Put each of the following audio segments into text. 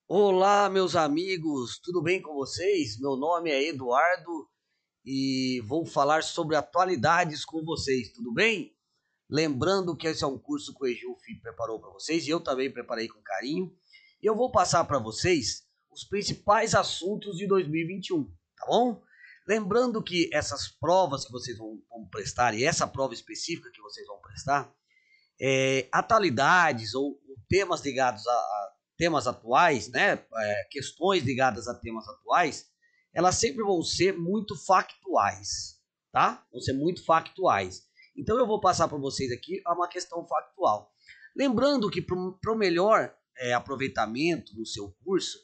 Olá, meus amigos, tudo bem com vocês? Meu nome é Eduardo e vou falar sobre atualidades com vocês, tudo bem? Lembrando que esse é um curso que o Ejuf preparou para vocês e eu também preparei com carinho. E eu vou passar para vocês os principais assuntos de 2021, tá bom? Lembrando que essas provas que vocês vão prestar e essa prova específica que vocês vão prestar, atualidades ou temas ligados a temas atuais, né, questões ligadas a temas atuais, elas sempre vão ser muito factuais, tá? Vão ser muito factuais. Então eu vou passar para vocês aqui uma questão factual. Lembrando que para o melhor aproveitamento do seu curso,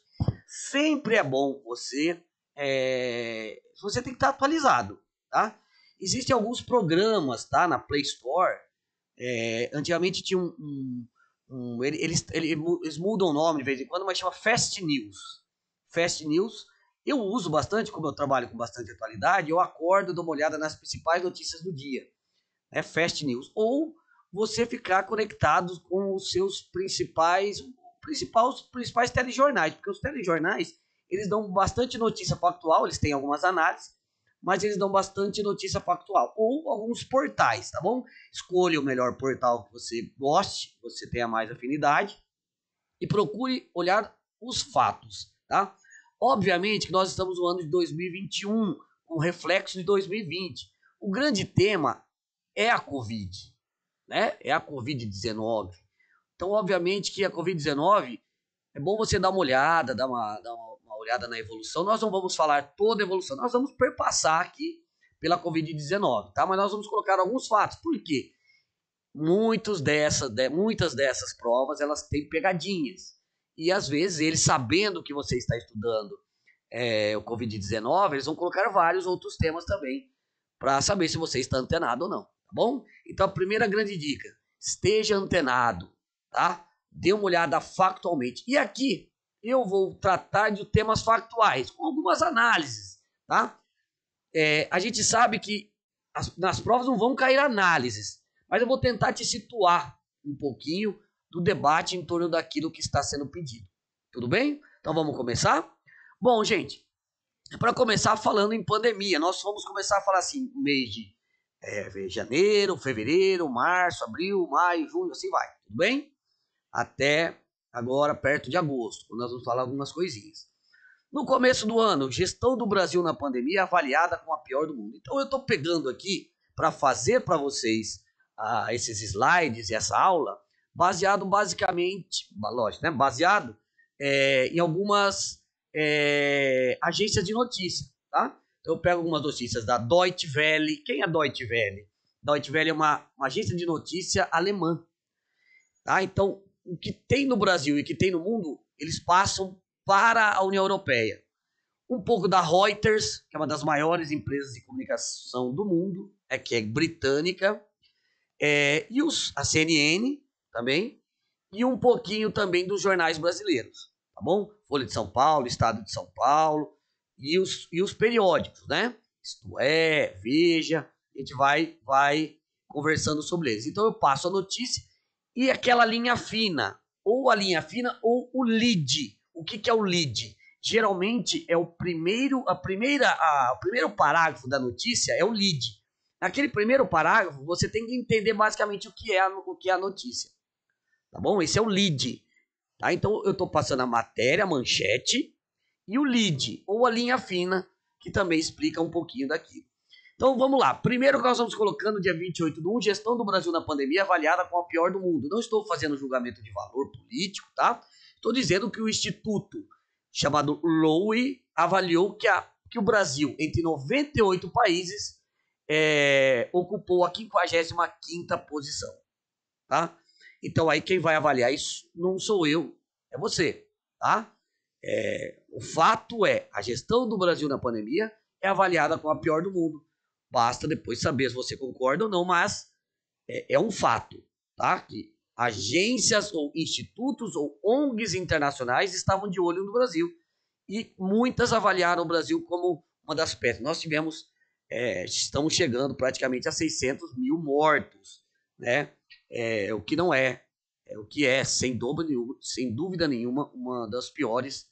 sempre é bom você tem que estar atualizado, tá? Existem alguns programas, tá, na Play Store. Antigamente tinha eles mudam o nome de vez em quando, mas chama Fast News. Fast News eu uso bastante, como eu trabalho com bastante atualidade, eu acordo, dou uma olhada nas principais notícias do dia. Fast News. Ou você ficar conectado com os seus principais telejornais, porque os telejornais, eles dão bastante notícia factual, eles têm algumas análises, mas eles dão bastante notícia factual. Ou alguns portais, tá bom? Escolha o melhor portal que você goste, que você tenha mais afinidade, e procure olhar os fatos, tá? Obviamente que nós estamos no ano de 2021, com reflexo de 2020. O grande tema é a Covid, né? É a Covid-19. Então, obviamente que a Covid-19 é bom você dar uma olhada, dar uma olhada na evolução. Nós não vamos falar toda a evolução, nós vamos perpassar aqui pela Covid-19, tá? Mas nós vamos colocar alguns fatos. Por quê? Muitas dessas provas, elas têm pegadinhas. E às vezes, eles sabendo que você está estudando o Covid-19, eles vão colocar vários outros temas também, para saber se você está antenado ou não, tá bom? Então, a primeira grande dica, esteja antenado, tá? Dê uma olhada factualmente. E aqui, eu vou tratar de temas factuais, com algumas análises, tá? A gente sabe que nas provas não vão cair análises, mas eu vou tentar te situar um pouquinho do debate em torno daquilo que está sendo pedido. Tudo bem? Então vamos começar? Bom, gente, para começar falando em pandemia, nós vamos começar a falar assim, mês de janeiro, fevereiro, março, abril, maio, junho, assim vai, tudo bem? Até agora, perto de agosto, quando nós vamos falar algumas coisinhas. No começo do ano, gestão do Brasil na pandemia avaliada como a pior do mundo. Então eu estou pegando aqui para fazer para vocês esses slides e essa aula, baseado basicamente, lógico, né? Baseado em algumas agências de notícia, tá? Então eu pego algumas notícias da Deutsche Welle. Quem é Deutsche Welle? Deutsche Welle é uma agência de notícia alemã, tá? Então o que tem no Brasil e o que tem no mundo, eles passam para a União Europeia. Um pouco da Reuters, que é uma das maiores empresas de comunicação do mundo, que é britânica, a CNN também, e um pouquinho também dos jornais brasileiros, tá bom? Folha de São Paulo, Estado de São Paulo, e os periódicos, né? Isto é, Veja, a gente vai conversando sobre eles. Então eu passo a notícia e aquela linha fina, ou a linha fina ou o lead. O que é o lead? Geralmente é o primeiro parágrafo da notícia é o lead. Naquele primeiro parágrafo, você tem que entender basicamente o que é a notícia. Tá bom? Esse é o lead. Tá? Então eu estou passando a matéria, a manchete, e o lead, ou a linha fina, que também explica um pouquinho daquilo. Então vamos lá. Primeiro que nós vamos colocando dia 28/1, gestão do Brasil na pandemia avaliada como a pior do mundo. Não estou fazendo julgamento de valor político, tá? Estou dizendo que o instituto chamado Lowy avaliou que o Brasil, entre 98 países, ocupou a 55ª posição, tá? Então aí quem vai avaliar isso não sou eu, é você, tá? O fato é, a gestão do Brasil na pandemia é avaliada como a pior do mundo. Basta depois saber se você concorda ou não, mas é um fato, tá? Que agências ou institutos ou ONGs internacionais estavam de olho no Brasil e muitas avaliaram o Brasil como uma das pedras. Nós estamos chegando praticamente a 600 mil mortos, né? O que não é o que é, sem dúvida nenhuma, uma das piores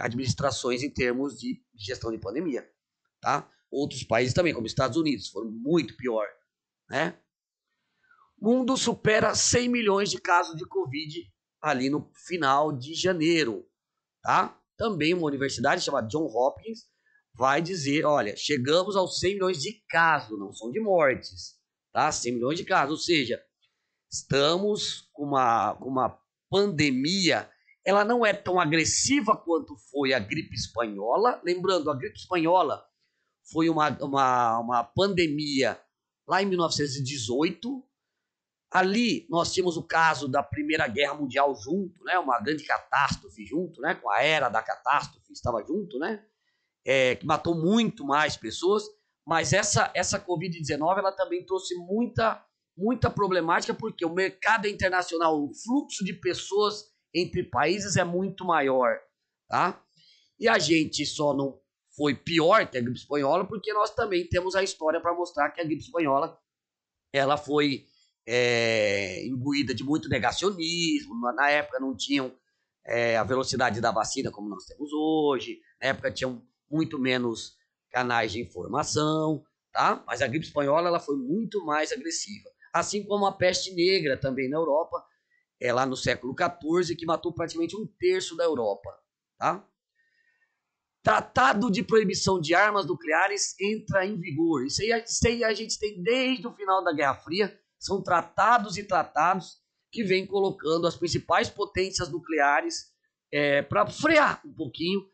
administrações em termos de gestão de pandemia, tá? Outros países também, como Estados Unidos, foram muito pior, né? O mundo supera 100 milhões de casos de Covid ali no final de janeiro, tá? Também uma universidade chamada John Hopkins vai dizer, olha, chegamos aos 100 milhões de casos, não são de mortes, tá? 100 milhões de casos, ou seja, estamos com uma pandemia, ela não é tão agressiva quanto foi a gripe espanhola. Lembrando, a gripe espanhola foi uma pandemia lá em 1918. Ali nós tínhamos o caso da Primeira Guerra Mundial junto, né? Uma grande catástrofe junto, né? Com a era da catástrofe, estava junto, né? Que matou muito mais pessoas. Mas essa Covid-19 ela também trouxe muita problemática, porque o mercado internacional, o fluxo de pessoas entre países é muito maior, tá? E a gente só não foi pior que a gripe espanhola, porque nós também temos a história para mostrar que a gripe espanhola ela foi imbuída de muito negacionismo. Na época não tinham a velocidade da vacina como nós temos hoje, na época tinham muito menos canais de informação, tá? Mas a gripe espanhola ela foi muito mais agressiva. Assim como a peste negra também na Europa, lá no século XIV, que matou praticamente 1/3 da Europa, tá? Tratado de proibição de armas nucleares entra em vigor. Isso aí a gente tem desde o final da Guerra Fria. São tratados e tratados que vêm colocando as principais potências nucleares para frear um pouquinho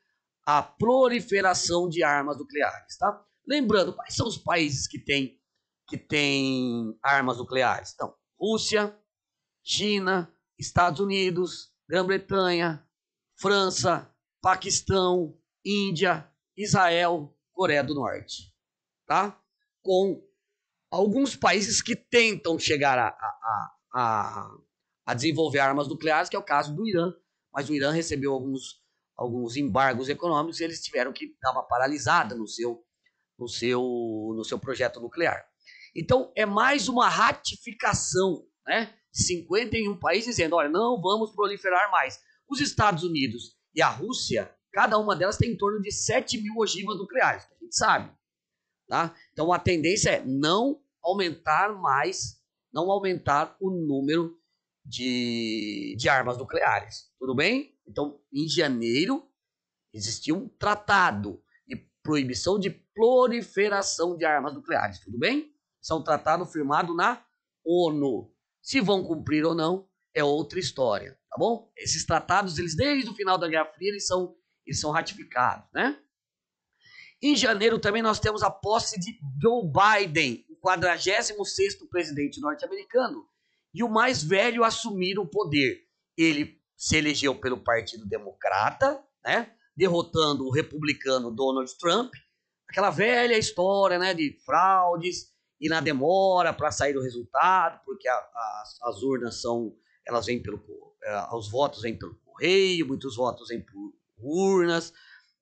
a proliferação de armas nucleares, tá? Lembrando, quais são os países que têm armas nucleares? Então, Rússia, China, Estados Unidos, Grã-Bretanha, França, Paquistão, Índia, Israel, Coreia do Norte, tá? Com alguns países que tentam chegar a desenvolver armas nucleares, que é o caso do Irã, mas o Irã recebeu alguns embargos econômicos e eles tiveram que dar uma paralisada no seu projeto nuclear. Então, é mais uma ratificação, né? 51 países dizendo, olha, não vamos proliferar mais. Os Estados Unidos e a Rússia, cada uma delas tem em torno de 7 mil ogivas nucleares, que a gente sabe, tá? Então, a tendência é não aumentar o número de armas nucleares, tudo bem? Então, em janeiro, existiu um tratado de proibição de proliferação de armas nucleares, tudo bem? Isso é um tratado firmado na ONU. Se vão cumprir ou não, é outra história, tá bom? Esses tratados, eles desde o final da Guerra Fria, eles são ratificados, né? Em janeiro também nós temos a posse de Joe Biden, o 46º presidente norte-americano e o mais velho a assumir o poder. Ele se elegeu pelo Partido Democrata, né? Derrotando o republicano Donald Trump. Aquela velha história, né, de fraudes e na demora para sair o resultado, porque as urnas elas vêm os votos vêm pelo correio, muitos votos vêm por urnas,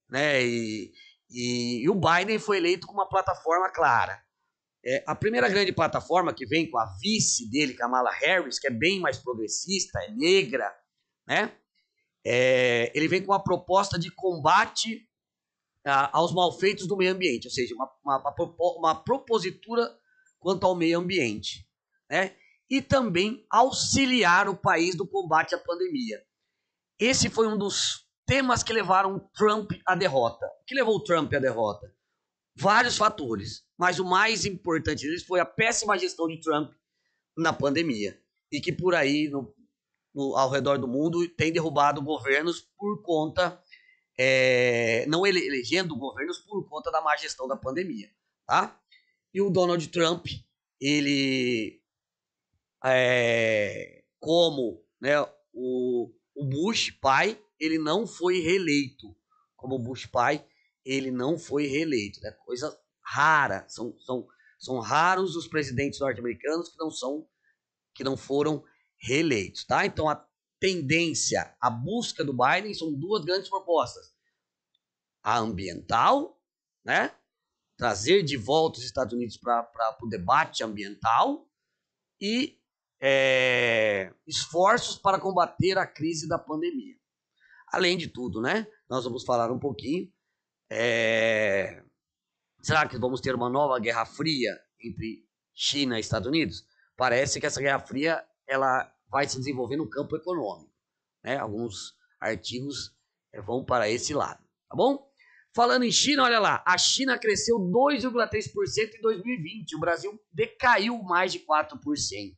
né? E o Biden foi eleito com uma plataforma clara. A primeira grande plataforma que vem com a vice dele, Kamala Harris, que é bem mais progressista, é negra, né? Ele vem com uma proposta de combate aos malfeitos do meio ambiente, ou seja, uma propositura quanto ao meio ambiente, né? E também auxiliar o país no combate à pandemia. Esse foi um dos temas que levaram Trump à derrota. O que levou Trump à derrota? Vários fatores, mas o mais importante deles foi a péssima gestão de Trump na pandemia, e que por aí, ao redor do mundo, tem derrubado governos por conta, não elegendo governos por conta da má gestão da pandemia, tá? E o Donald Trump, ele, como, né, o Bush pai, ele não foi reeleito. Como o Bush pai, ele não foi reeleito, né? Coisa rara. São raros os presidentes norte-americanos que não foram reeleitos, tá? Então a tendência, a busca do Biden são duas grandes propostas: a ambiental, né? Trazer de volta os Estados Unidos para o debate ambiental, e esforços para combater a crise da pandemia. Além de tudo, né? Nós vamos falar um pouquinho. Será que vamos ter uma nova Guerra Fria entre China e Estados Unidos? Parece que essa Guerra Fria ela vai se desenvolver no campo econômico, né? Alguns artigos vão para esse lado, tá bom? Falando em China, olha lá, a China cresceu 2,3% em 2020, o Brasil decaiu mais de 4%,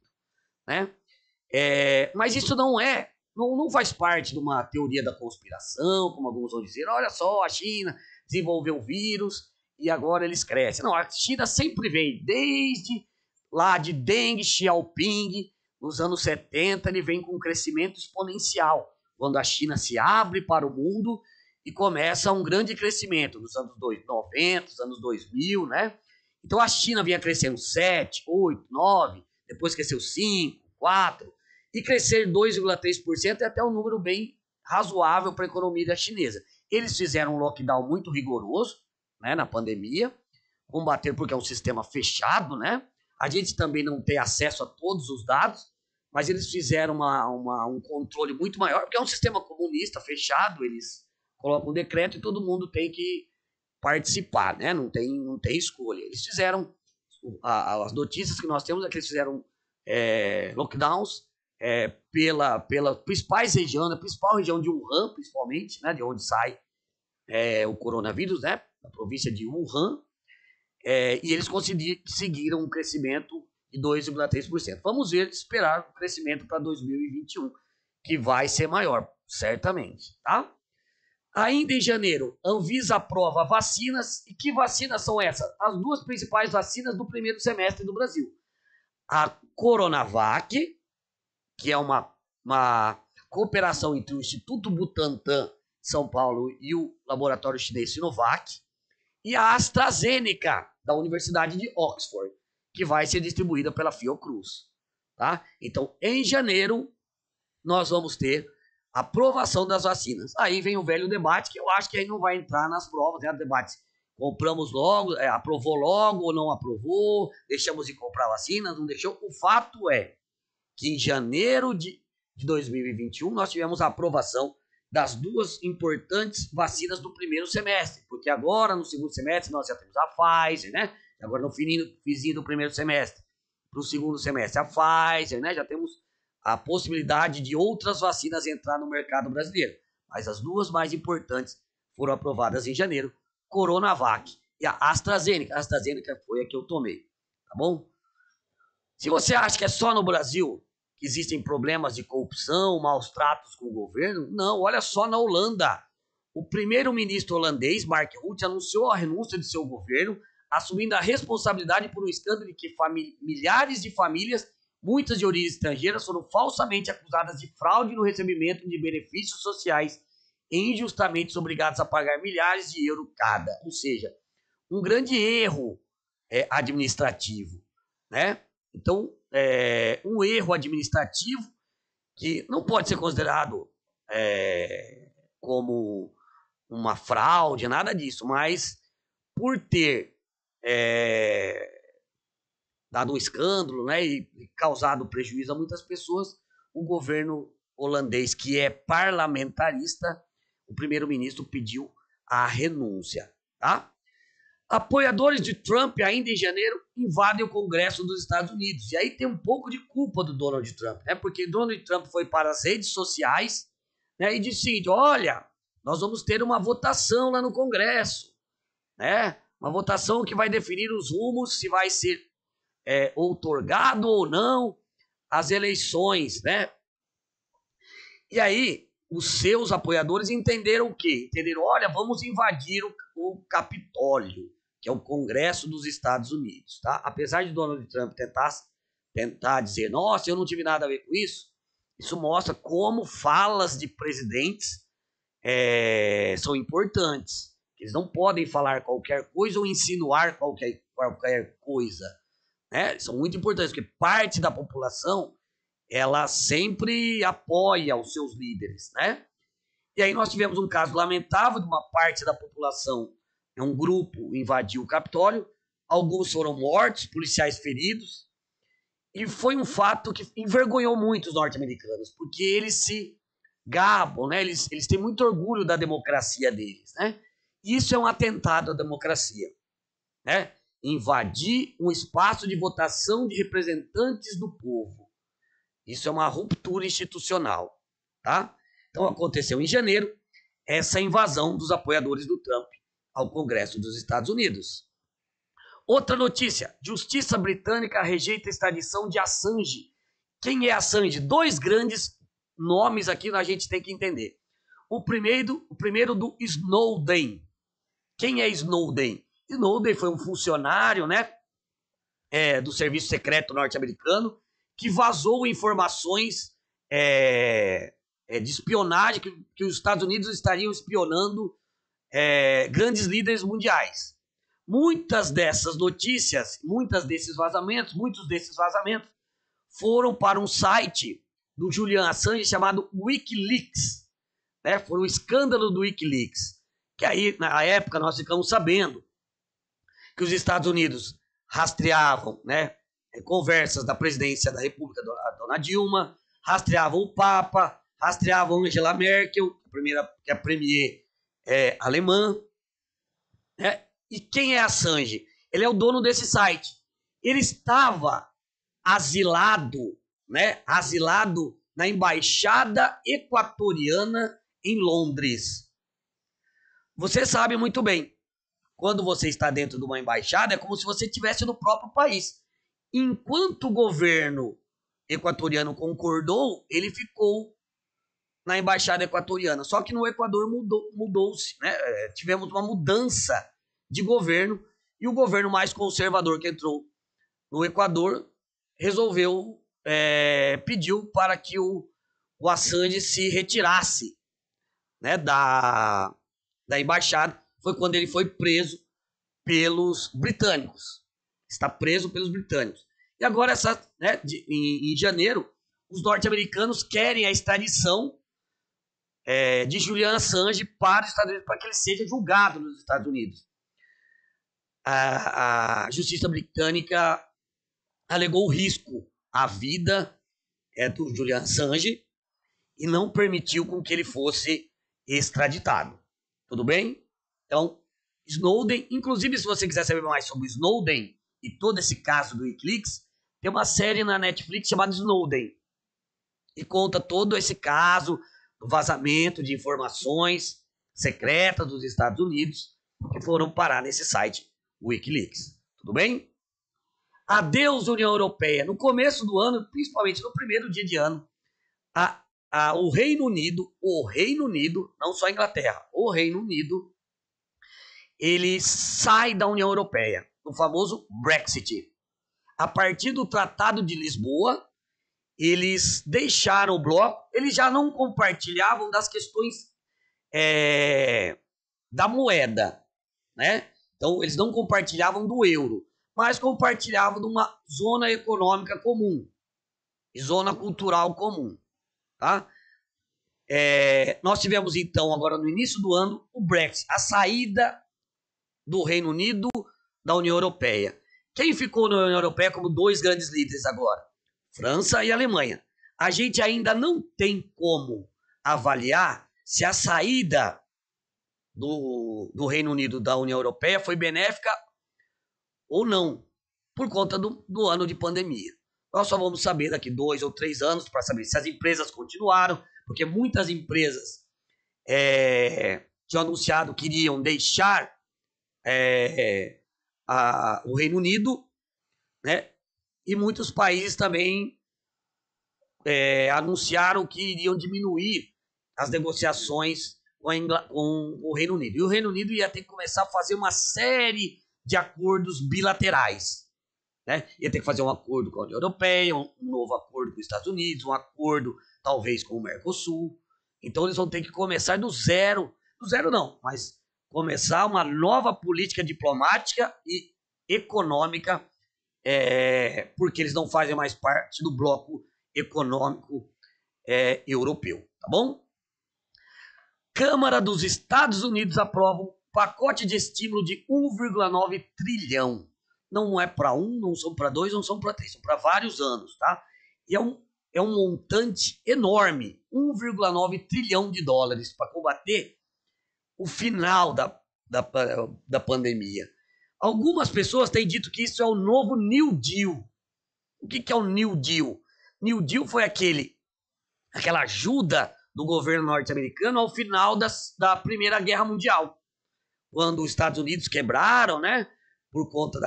né? Mas isso não faz parte de uma teoria da conspiração, como alguns vão dizer, olha só, a China desenvolveu o vírus e agora eles crescem. Não, a China sempre veio, desde lá de Deng Xiaoping, nos anos 70, ele vem com um crescimento exponencial, quando a China se abre para o mundo e começa um grande crescimento nos anos 90, nos anos 2000, né? Então a China vinha crescendo 7, 8, 9, depois cresceu 5, 4, e crescer 2,3% é até um número bem razoável para a economia chinesa. Eles fizeram um lockdown muito rigoroso, né, na pandemia, combater porque é um sistema fechado, né? A gente também não tem acesso a todos os dados, mas eles fizeram um controle muito maior, porque é um sistema comunista fechado, eles colocam um decreto e todo mundo tem que participar, né? Não tem escolha. Eles fizeram, as notícias que nós temos é que eles fizeram lockdowns pela principais regiões, a principal região de Wuhan, principalmente, né? De onde sai o coronavírus, né? Da província de Wuhan, e eles conseguiram um crescimento de 2,3%. Vamos esperar o crescimento para 2021, que vai ser maior, certamente, tá? Ainda em janeiro, Anvisa aprova vacinas. E que vacinas são essas? As duas principais vacinas do primeiro semestre do Brasil. A Coronavac, que é uma cooperação entre o Instituto Butantan de São Paulo e o laboratório chinês Sinovac, e a AstraZeneca, da Universidade de Oxford, que vai ser distribuída pela Fiocruz. Tá? Então, em janeiro, nós vamos ter aprovação das vacinas. Aí vem o velho debate, que eu acho que aí não vai entrar nas provas, né? Debate, compramos logo, aprovou logo ou não aprovou, deixamos de comprar vacinas, não deixou. O fato é que em janeiro de 2021 nós tivemos a aprovação das duas importantes vacinas do primeiro semestre, porque agora no segundo semestre nós já temos a Pfizer, né? Agora no finzinho do primeiro semestre, para o segundo semestre a Pfizer, né? Já temos a possibilidade de outras vacinas entrar no mercado brasileiro, mas as duas mais importantes foram aprovadas em janeiro, Coronavac e a AstraZeneca. A AstraZeneca foi a que eu tomei, tá bom? Se você acha que é só no Brasil que existem problemas de corrupção, maus tratos com o governo, não, olha só na Holanda. O primeiro-ministro holandês, Mark Rutte, anunciou a renúncia de seu governo, assumindo a responsabilidade por um escândalo de que milhares de famílias, muitas de origem estrangeira, foram falsamente acusadas de fraude no recebimento de benefícios sociais e injustamente obrigadas a pagar milhares de euros cada. Ou seja, um grande erro administrativo, né? Então, um erro administrativo que não pode ser considerado como uma fraude, nada disso, mas por ter dado um escândalo, né, e causado prejuízo a muitas pessoas, o governo holandês, que é parlamentarista, o primeiro-ministro pediu a renúncia, tá? Apoiadores de Trump, ainda em janeiro, invadem o Congresso dos Estados Unidos. E aí tem um pouco de culpa do Donald Trump, né? Porque Donald Trump foi para as redes sociais, né, e disse o seguinte: olha, nós vamos ter uma votação lá no Congresso, né? Uma votação que vai definir os rumos, se vai ser outorgado ou não as eleições, né? E aí os seus apoiadores entenderam o quê? Entenderam, olha, vamos invadir o Capitólio, que é o Congresso dos Estados Unidos, tá? Apesar de Donald Trump tentar dizer, nossa, eu não tive nada a ver com isso, isso mostra como falas de presidentes são importantes. Eles não podem falar qualquer coisa ou insinuar qualquer coisa, né? São muito importantes, porque parte da população ela sempre apoia os seus líderes, né? E aí nós tivemos um caso lamentável de uma parte da população, um grupo invadiu o Capitólio, alguns foram mortos, policiais feridos, E foi um fato que envergonhou muito os norte-americanos, porque eles se gabam, né? Eles têm muito orgulho da democracia deles, né? E isso é um atentado à democracia, né? Invadir um espaço de votação de representantes do povo. Isso é uma ruptura institucional, tá? Então aconteceu em janeiro essa invasão dos apoiadores do Trump ao Congresso dos Estados Unidos. Outra notícia: Justiça britânica rejeita a extradição de Assange. Quem é Assange? Dois grandes nomes aqui a gente tem que entender. O primeiro do Snowden. Quem é Snowden? Snowden foi um funcionário, né, do serviço secreto norte-americano que vazou informações de espionagem, que os Estados Unidos estariam espionando grandes líderes mundiais. Muitos desses vazamentos foram para um site do Julian Assange chamado Wikileaks, né? Foi o escândalo do Wikileaks, que aí na época nós ficamos sabendo que os Estados Unidos rastreavam, né, conversas da presidência da República, a dona Dilma, rastreavam o Papa, rastreavam Angela Merkel, que é a premier alemã, né? E quem é Assange? Ele é o dono desse site. Ele estava asilado, né? Asilado na embaixada equatoriana em Londres. Você sabe muito bem, quando você está dentro de uma embaixada, é como se você estivesse no próprio país. Enquanto o governo equatoriano concordou, ele ficou na embaixada equatoriana. Só que no Equador mudou-se, né? Tivemos uma mudança de governo e o governo mais conservador que entrou no Equador resolveu, pediu para que o Assange se retirasse, né, da embaixada. Foi quando ele foi preso pelos britânicos. Está preso pelos britânicos. E agora, em janeiro, os norte-americanos querem a extradição de Julian Assange para os Estados Unidos, para que ele seja julgado nos Estados Unidos. A justiça britânica alegou o risco à vida do Julian Assange e não permitiu com que ele fosse extraditado. Tudo bem? Então, Snowden, inclusive se você quiser saber mais sobre Snowden e todo esse caso do Wikileaks, tem uma série na Netflix chamada Snowden e conta todo esse caso do vazamento de informações secretas dos Estados Unidos que foram parar nesse site Wikileaks. Tudo bem? Adeus, União Europeia. No começo do ano, principalmente no primeiro dia de ano, o Reino Unido, não só a Inglaterra, o Reino Unido, ele sai da União Europeia, o famoso Brexit. A partir do Tratado de Lisboa, eles deixaram o bloco, eles já não compartilhavam das questões da moeda, né? Então, eles não compartilhavam do euro, mas compartilhavam de uma zona econômica comum e zona cultural comum, tá? Nós tivemos, então, agora no início do ano, o Brexit, a saída do Reino Unido da União Europeia. Quem ficou na União Europeia como dois grandes líderes agora? França e Alemanha. A gente ainda não tem como avaliar se a saída do Reino Unido da União Europeia foi benéfica ou não, por conta do ano de pandemia. Nós só vamos saber daqui 2 ou 3 anos para saber se as empresas continuaram, porque muitas empresas tinham anunciado que iriam deixar o Reino Unido, né? E muitos países também anunciaram que iriam diminuir as negociações com o Reino Unido. E o Reino Unido ia ter que começar a fazer uma série de acordos bilaterais, né? Ia ter que fazer um acordo com a União Europeia, um novo acordo com os Estados Unidos, um acordo talvez com o Mercosul. Então eles vão ter que começar do zero não, mas começar uma nova política diplomática e econômica, porque eles não fazem mais parte do bloco econômico europeu, tá bom? Câmara dos Estados Unidos aprova um pacote de estímulo de 1,9 trilhão. não é para um, não são para dois, não são para três, são para vários anos, tá? E é um montante enorme, 1,9 trilhão de dólares para combater o final da pandemia. Algumas pessoas têm dito que isso é o novo New Deal. O que é o New Deal? New Deal foi aquela ajuda do governo norte-americano ao final da Primeira Guerra Mundial, quando os Estados Unidos quebraram, né, por conta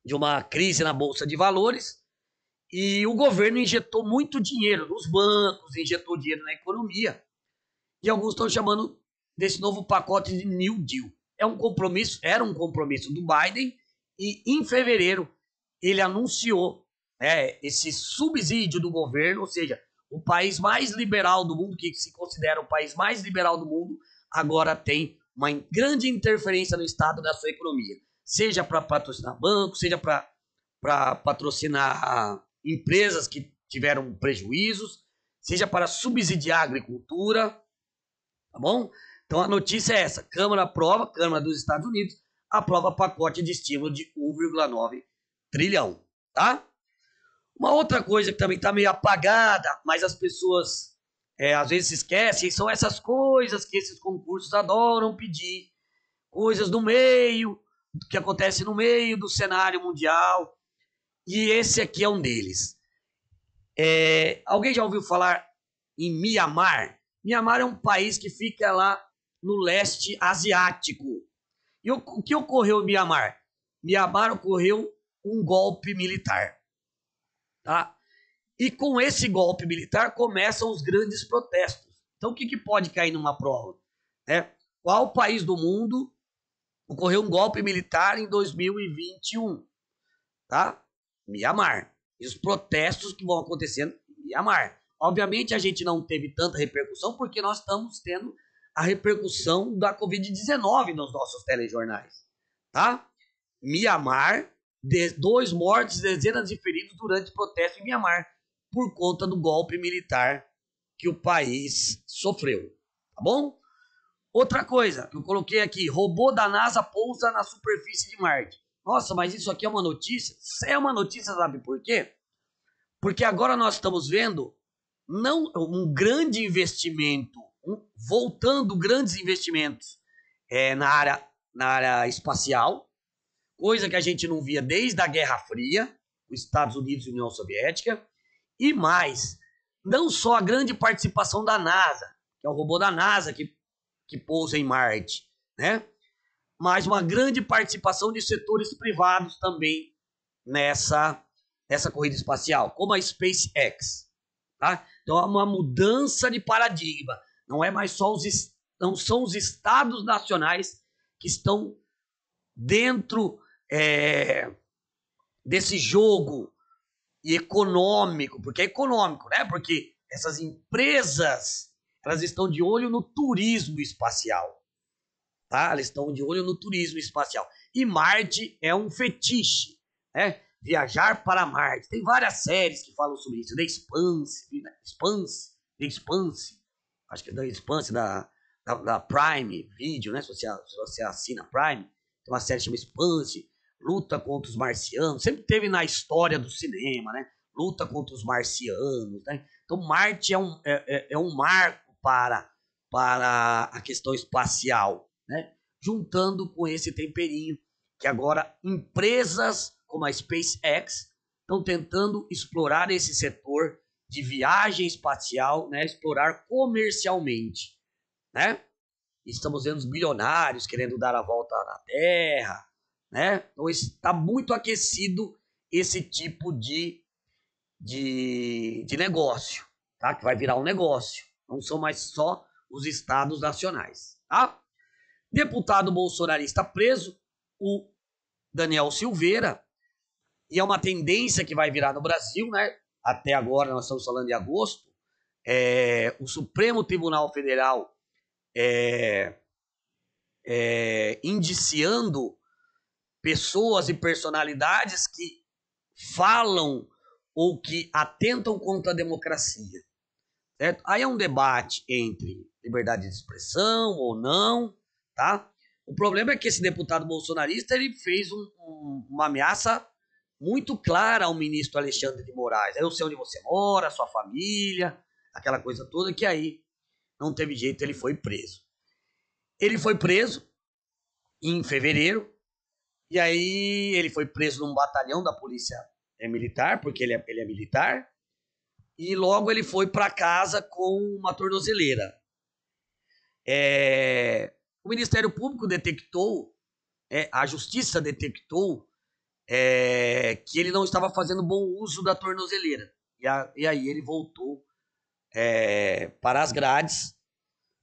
de uma crise na Bolsa de Valores, e o governo injetou muito dinheiro nos bancos, injetou dinheiro na economia, e alguns estão chamando desse novo pacote de New Deal. Era um compromisso do Biden, e em fevereiro ele anunciou, né, esse subsídio do governo, ou seja, o país mais liberal do mundo, que se considera o país mais liberal do mundo, agora tem uma grande interferência no Estado da sua economia, seja para patrocinar bancos, seja para patrocinar empresas que tiveram prejuízos, seja para subsidiar a agricultura, tá bom? Então a notícia é essa: Câmara dos Estados Unidos aprova pacote de estímulo de 1,9 trilhão, tá? Uma outra coisa que também está meio apagada, mas as pessoas às vezes se esquecem, são essas coisas que esses concursos adoram pedir, coisas no meio, que acontece no meio do cenário mundial, e esse aqui é um deles. Alguém já ouviu falar em Mianmar? Mianmar é um país que fica lá no leste asiático. E o que ocorreu em Mianmar? Mianmar ocorreu um golpe militar. Tá? E com esse golpe militar começam os grandes protestos. Então o que pode cair numa prova? Qual país do mundo ocorreu um golpe militar em 2021? Tá? Mianmar. E os protestos que vão acontecendo em Mianmar. Obviamente a gente não teve tanta repercussão porque nós estamos tendo a repercussão da Covid-19 nos nossos telejornais. Tá? Mianmar, 2 mortes, dezenas de feridos durante protesto em Mianmar, por conta do golpe militar que o país sofreu. Tá bom? Outra coisa que eu coloquei aqui: robô da NASA pousa na superfície de Marte. Nossa, mas isso aqui é uma notícia? É uma notícia, sabe por quê? Porque agora nós estamos vendo não um grande investimento, voltando grandes investimentos na área espacial, coisa que a gente não via desde a Guerra Fria, os Estados Unidos e a União Soviética, e mais, não só a grande participação da NASA, que é o robô da NASA que pousa em Marte, né? Mas uma grande participação de setores privados também nessa corrida espacial, como a SpaceX. Tá? Então é uma mudança de paradigma. Não é mais só não são os estados nacionais que estão dentro desse jogo econômico, porque é econômico, né? Porque essas empresas, elas estão de olho no turismo espacial, tá? Elas estão de olho no turismo espacial. E Marte é um fetiche, né? Viajar para Marte. Tem várias séries que falam sobre isso. The Expanse, acho que é The Expanse da Prime Video, né? Se você assina Prime, tem uma série chamada Expanse, luta contra os marcianos. Sempre teve na história do cinema, né? Luta contra os marcianos, né? Então Marte é um marco para a questão espacial, né? Juntando com esse temperinho que agora empresas como a SpaceX estão tentando explorar esse setor de viagem espacial, né? Explorar comercialmente, né? Estamos vendo os bilionários querendo dar a volta na Terra, né? Então está muito aquecido esse tipo de negócio, tá? Que vai virar um negócio. Não são mais só os estados nacionais, tá? Deputado bolsonarista preso, o Daniel Silveira, e é uma tendência que vai virar no Brasil, né? Até agora, nós estamos falando de agosto, o Supremo Tribunal Federal indiciando pessoas e personalidades que falam ou que atentam contra a democracia. Certo? Aí é um debate entre liberdade de expressão ou não, tá? O problema é que esse deputado bolsonarista ele fez uma ameaça muito clara ao ministro Alexandre de Moraes. Eu sei onde você mora, sua família, aquela coisa toda, que aí não teve jeito, ele foi preso. Ele foi preso em fevereiro, e aí ele foi preso num batalhão da polícia militar, porque ele é militar, e logo ele foi para casa com uma tornozeleira. O Ministério Público detectou, a Justiça detectou que ele não estava fazendo bom uso da tornozeleira. E aí ele voltou para as grades.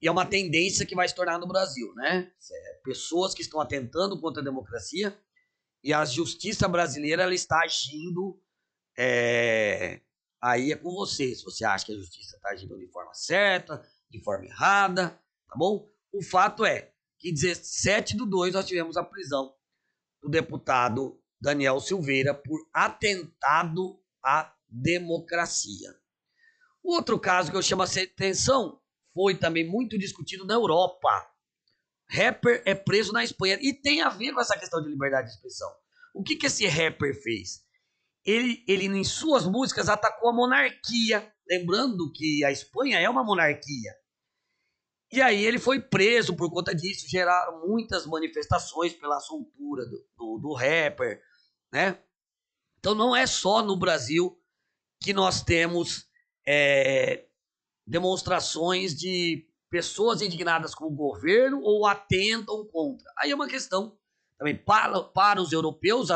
E é uma tendência que vai se tornar no Brasil, né? Pessoas que estão atentando contra a democracia, e a justiça brasileira ela está agindo. Aí é com você. Se você acha que a justiça está agindo de forma certa, de forma errada, tá bom? O fato é que 17/2 nós tivemos a prisão do deputado Daniel Silveira por atentado à democracia. O outro caso que eu chamo a atenção foi também muito discutido na Europa. Rapper é preso na Espanha e tem a ver com essa questão de liberdade de expressão. O que esse rapper fez? Ele em suas músicas atacou a monarquia, lembrando que a Espanha é uma monarquia. E aí ele foi preso por conta disso, geraram muitas manifestações pela soltura do rapper, né? Então não é só no Brasil que nós temos demonstrações de pessoas indignadas com o governo ou atentam contra. Aí é uma questão também para os europeus,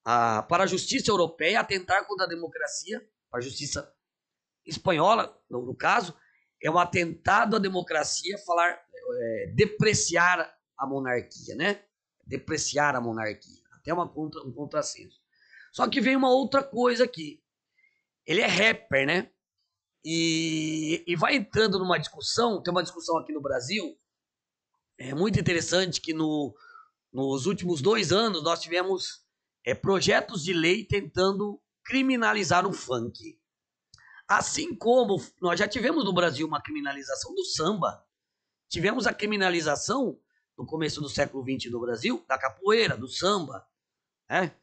para a justiça europeia atentar contra a democracia, para a justiça espanhola, no caso, é um atentado à democracia depreciar a monarquia, né? Depreciar a monarquia. Até um contrassenso. Só que vem uma outra coisa aqui. Ele é rapper, né? E vai entrando numa discussão, tem uma discussão aqui no Brasil, é muito interessante que nos últimos 2 anos nós tivemos projetos de lei tentando criminalizar o funk. Assim como nós já tivemos no Brasil uma criminalização do samba, tivemos a criminalização no começo do século XX no Brasil, da capoeira, do samba, né?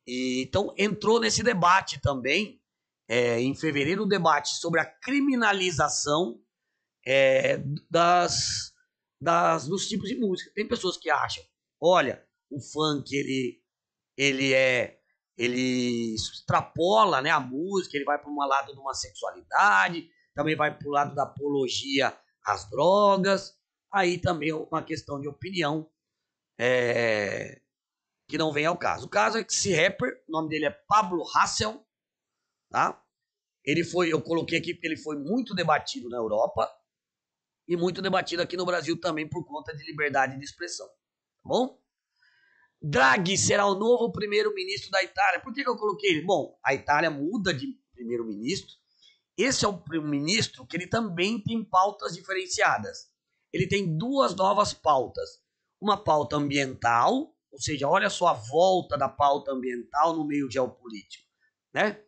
E, então entrou nesse debate também, em fevereiro, o debate sobre a criminalização dos tipos de música. Tem pessoas que acham, olha, o funk ele extrapola, né, a música, ele vai para um lado de uma sexualidade, também vai para o lado da apologia às drogas. Aí também é uma questão de opinião que não vem ao caso. O caso é que esse rapper, o nome dele é Pablo Hassel, tá? Eu coloquei aqui porque ele foi muito debatido na Europa e muito debatido aqui no Brasil também por conta de liberdade de expressão, tá bom? Draghi será o novo primeiro-ministro da Itália. Por que eu coloquei ele? Bom, a Itália muda de primeiro-ministro. Esse é o primeiro-ministro que ele também tem pautas diferenciadas. Ele tem 2 novas pautas. Uma pauta ambiental, ou seja, olha só a volta da pauta ambiental no meio geopolítico, né?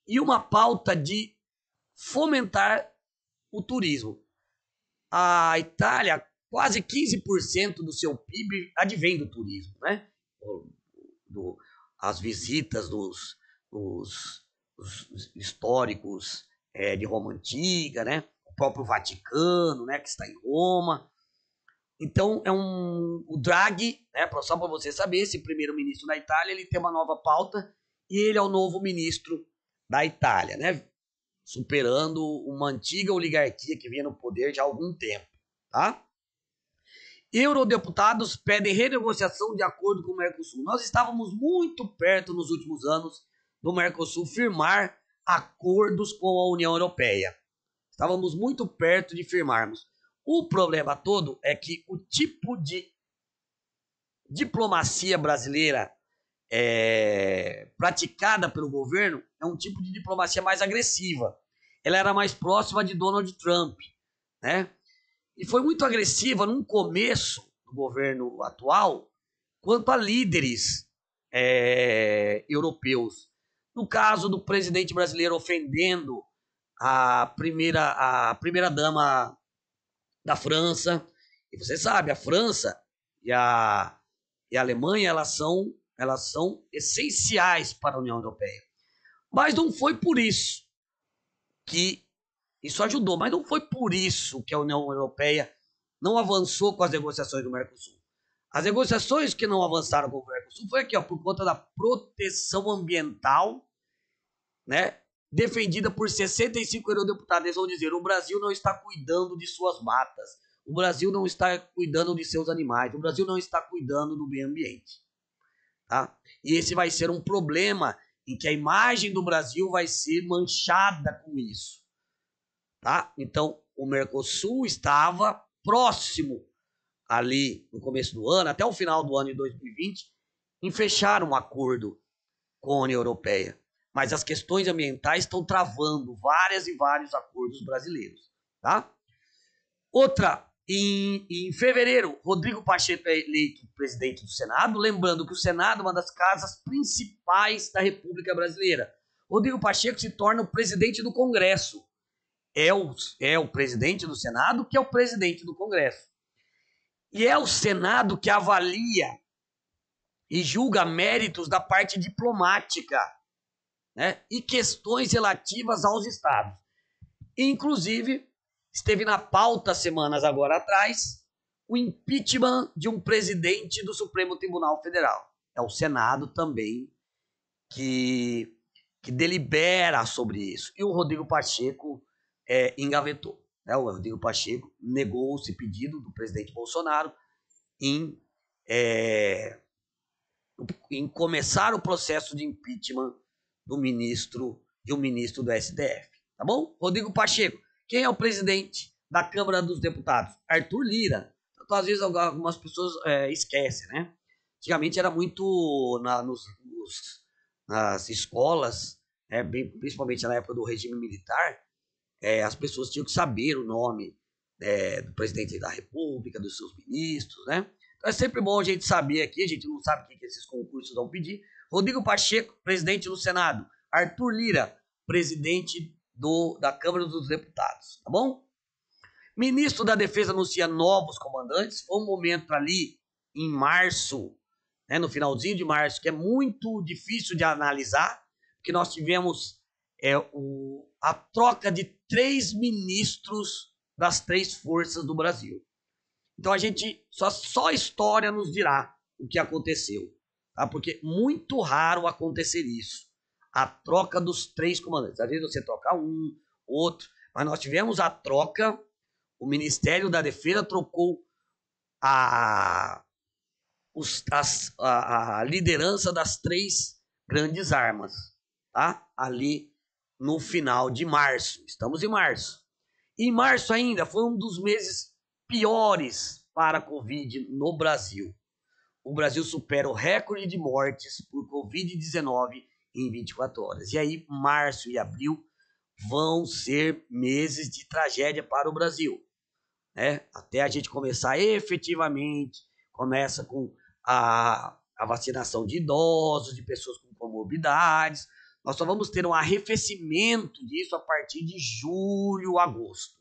E uma pauta de fomentar o turismo. A Itália, quase 15% do seu PIB advém do turismo, né? As visitas dos históricos de Roma Antiga, né? O próprio Vaticano, né? Que está em Roma. Então, o Draghi, né? Só para você saber, esse primeiro-ministro da Itália, ele tem uma nova pauta e ele é o novo ministro da Itália, né? Superando uma antiga oligarquia que vinha no poder já há algum tempo, tá? Eurodeputados pedem renegociação de acordo com o Mercosul. Nós estávamos muito perto nos últimos anos do Mercosul firmar acordos com a União Europeia. Estávamos muito perto de firmarmos. O problema todo é que o tipo de diplomacia brasileira praticada pelo governo é um tipo de diplomacia mais agressiva. Ela era mais próxima de Donald Trump, né? E foi muito agressiva no começo do governo atual quanto a líderes europeus. No caso do presidente brasileiro ofendendo a primeira-dama da França, E você sabe, a França e a Alemanha, elas são essenciais para a União Europeia. Mas não foi por isso que isso ajudou, mas não foi por isso que a União Europeia não avançou com as negociações do Mercosul. As negociações que não avançaram com o Mercosul foi aqui, ó, por conta da proteção ambiental, né, defendida por 65 eurodeputados. Eles vão dizer, o Brasil não está cuidando de suas matas, o Brasil não está cuidando de seus animais, o Brasil não está cuidando do meio ambiente. Tá? E esse vai ser um problema em que a imagem do Brasil vai ser manchada com isso. Tá? Então, o Mercosul estava próximo ali no começo do ano, até o final do ano de 2020, em fechar um acordo com a União Europeia. Mas as questões ambientais estão travando vários e vários acordos brasileiros. Tá? Outra, em fevereiro, Rodrigo Pacheco é eleito presidente do Senado, lembrando que o Senado é uma das casas principais da República Brasileira. Rodrigo Pacheco se torna o presidente do Congresso. É o presidente do Senado que é o presidente do Congresso. E é o Senado que avalia e julga méritos da parte diplomática, né, e questões relativas aos estados. Inclusive, esteve na pauta semanas agora atrás o impeachment de um presidente do Supremo Tribunal Federal. É o Senado também que delibera sobre isso. E o Rodrigo Pacheco engavetou. Né? O Rodrigo Pacheco negou esse pedido do presidente Bolsonaro em começar o processo de impeachment de um ministro do STF. Tá bom? Rodrigo Pacheco. Quem é o presidente da Câmara dos Deputados? Arthur Lira. Então, às vezes, algumas pessoas esquecem, né? Antigamente era muito nas escolas, né, principalmente na época do regime militar, as pessoas tinham que saber o nome do presidente da República, dos seus ministros, né? Então é sempre bom a gente saber aqui, a gente não sabe o que esses concursos vão pedir. Rodrigo Pacheco, presidente do Senado. Arthur Lira, presidente da Câmara dos Deputados, tá bom? Ministro da Defesa anuncia novos comandantes. Foi um momento ali em março, né, no finalzinho de março, que é muito difícil de analisar, porque nós tivemos a troca de 3 ministros das 3 forças do Brasil. Então a gente, só a história nos dirá o que aconteceu, tá? Porque muito raro acontecer isso. A troca dos 3 comandantes. Às vezes você troca um, outro, mas nós tivemos a troca, o Ministério da Defesa trocou a liderança das 3 grandes armas, tá? Ali no final de março. Estamos em março. E em março ainda foi um dos meses piores para a Covid no Brasil. O Brasil supera o recorde de mortes por Covid-19 em 24 horas. E aí, março e abril vão ser meses de tragédia para o Brasil. Né? Até a gente começar efetivamente, começa com a vacinação de idosos, de pessoas com comorbidades. Nós só vamos ter um arrefecimento disso a partir de julho, agosto.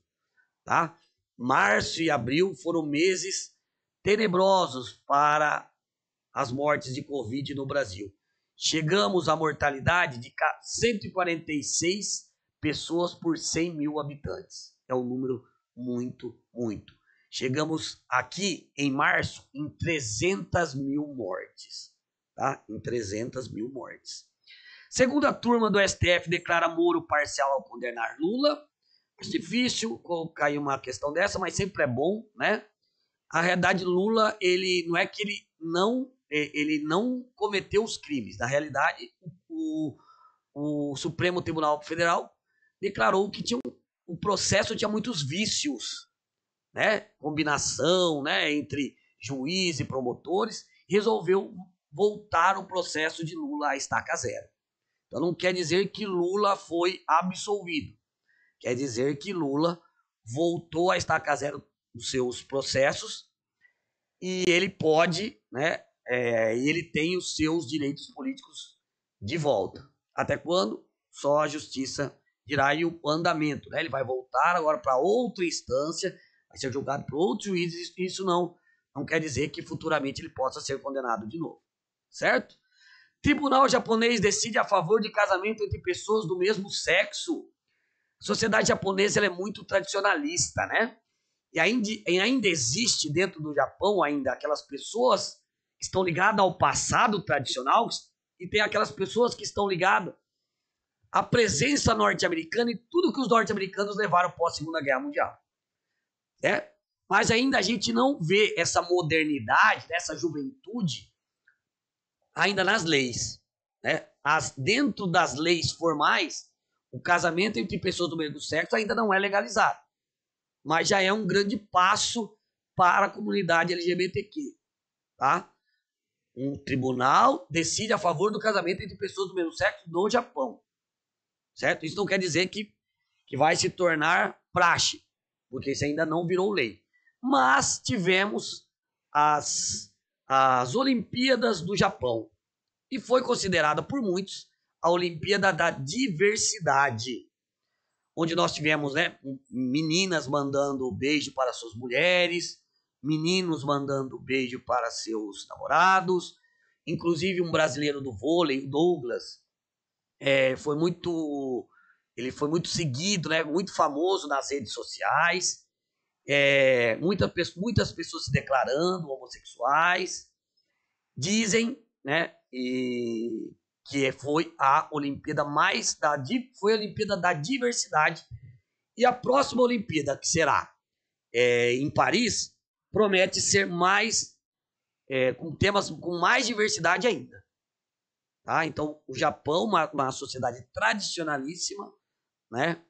Tá? Março e abril foram meses tenebrosos para as mortes de Covid no Brasil. Chegamos à mortalidade de 146 pessoas por 100 mil habitantes. É um número muito. Chegamos aqui em março em 300 mil mortes. Tá? Em 300 mil mortes. Segunda turma do STF declara Moro parcial ao condenar Lula. É difícil cair uma questão dessa, mas sempre é bom, né? A realidade, Lula, ele não é que ele não cometeu os crimes. Na realidade, o Supremo Tribunal Federal declarou que o processo tinha muitos vícios, né? Combinação, né, entre juiz e promotores, resolveu voltar o processo de Lula à estaca zero. Então não quer dizer que Lula foi absolvido. Quer dizer que Lula voltou a estaca zero dos seus processos e ele pode, né, ele tem os seus direitos políticos de volta. Até quando? Só a justiça dirá, e o andamento, né? Ele vai voltar agora para outra instância, vai ser julgado por outros juízes, e isso não quer dizer que futuramente ele possa ser condenado de novo, certo? Tribunal japonês decide a favor de casamento entre pessoas do mesmo sexo. A sociedade japonesa ela é muito tradicionalista, né? E ainda existe dentro do Japão ainda aquelas pessoas que estão ligadas ao passado tradicional e tem aquelas pessoas que estão ligadas à presença norte-americana e tudo que os norte-americanos levaram pós Segunda Guerra Mundial, né? Mas ainda a gente não vê essa modernidade, essa juventude ainda nas leis, né? Dentro das leis formais, o casamento entre pessoas do mesmo sexo ainda não é legalizado, mas já é um grande passo para a comunidade LGBTQ, tá? Um tribunal decide a favor do casamento entre pessoas do mesmo sexo no Japão, certo? Isso não quer dizer que vai se tornar praxe, porque isso ainda não virou lei. Mas tivemos as Olimpíadas do Japão e foi considerada por muitos a Olimpíada da Diversidade, onde nós tivemos, né, meninas mandando beijo para suas mulheres, meninos mandando beijo para seus namorados, inclusive um brasileiro do vôlei, o Douglas, ele foi muito seguido, né, muito famoso nas redes sociais, muitas pessoas se declarando homossexuais, dizem, né, que foi a Olimpíada foi a Olimpíada da Diversidade, e a próxima Olimpíada, que será em Paris, promete ser com temas com mais diversidade ainda. Tá? Então, o Japão, uma sociedade tradicionalíssima, né,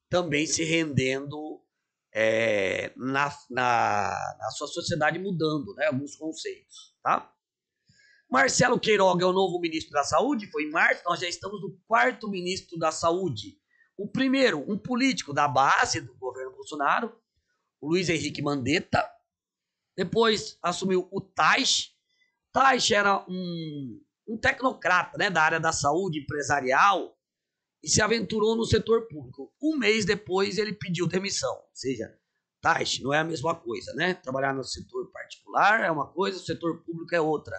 também se rendendo na sua sociedade, mudando, né, alguns conceitos. Tá? Marcelo Queiroga é o novo ministro da Saúde, foi em março, nós já estamos no 4º ministro da Saúde. O primeiro, um político da base do governo Bolsonaro, o Luiz Henrique Mandetta. Depois assumiu o Taish. Taish era um tecnocrata, né, da área da saúde empresarial e se aventurou no setor público. Um mês depois ele pediu demissão, ou seja, Taish não é a mesma coisa, né? Trabalhar no setor particular é uma coisa, o setor público é outra.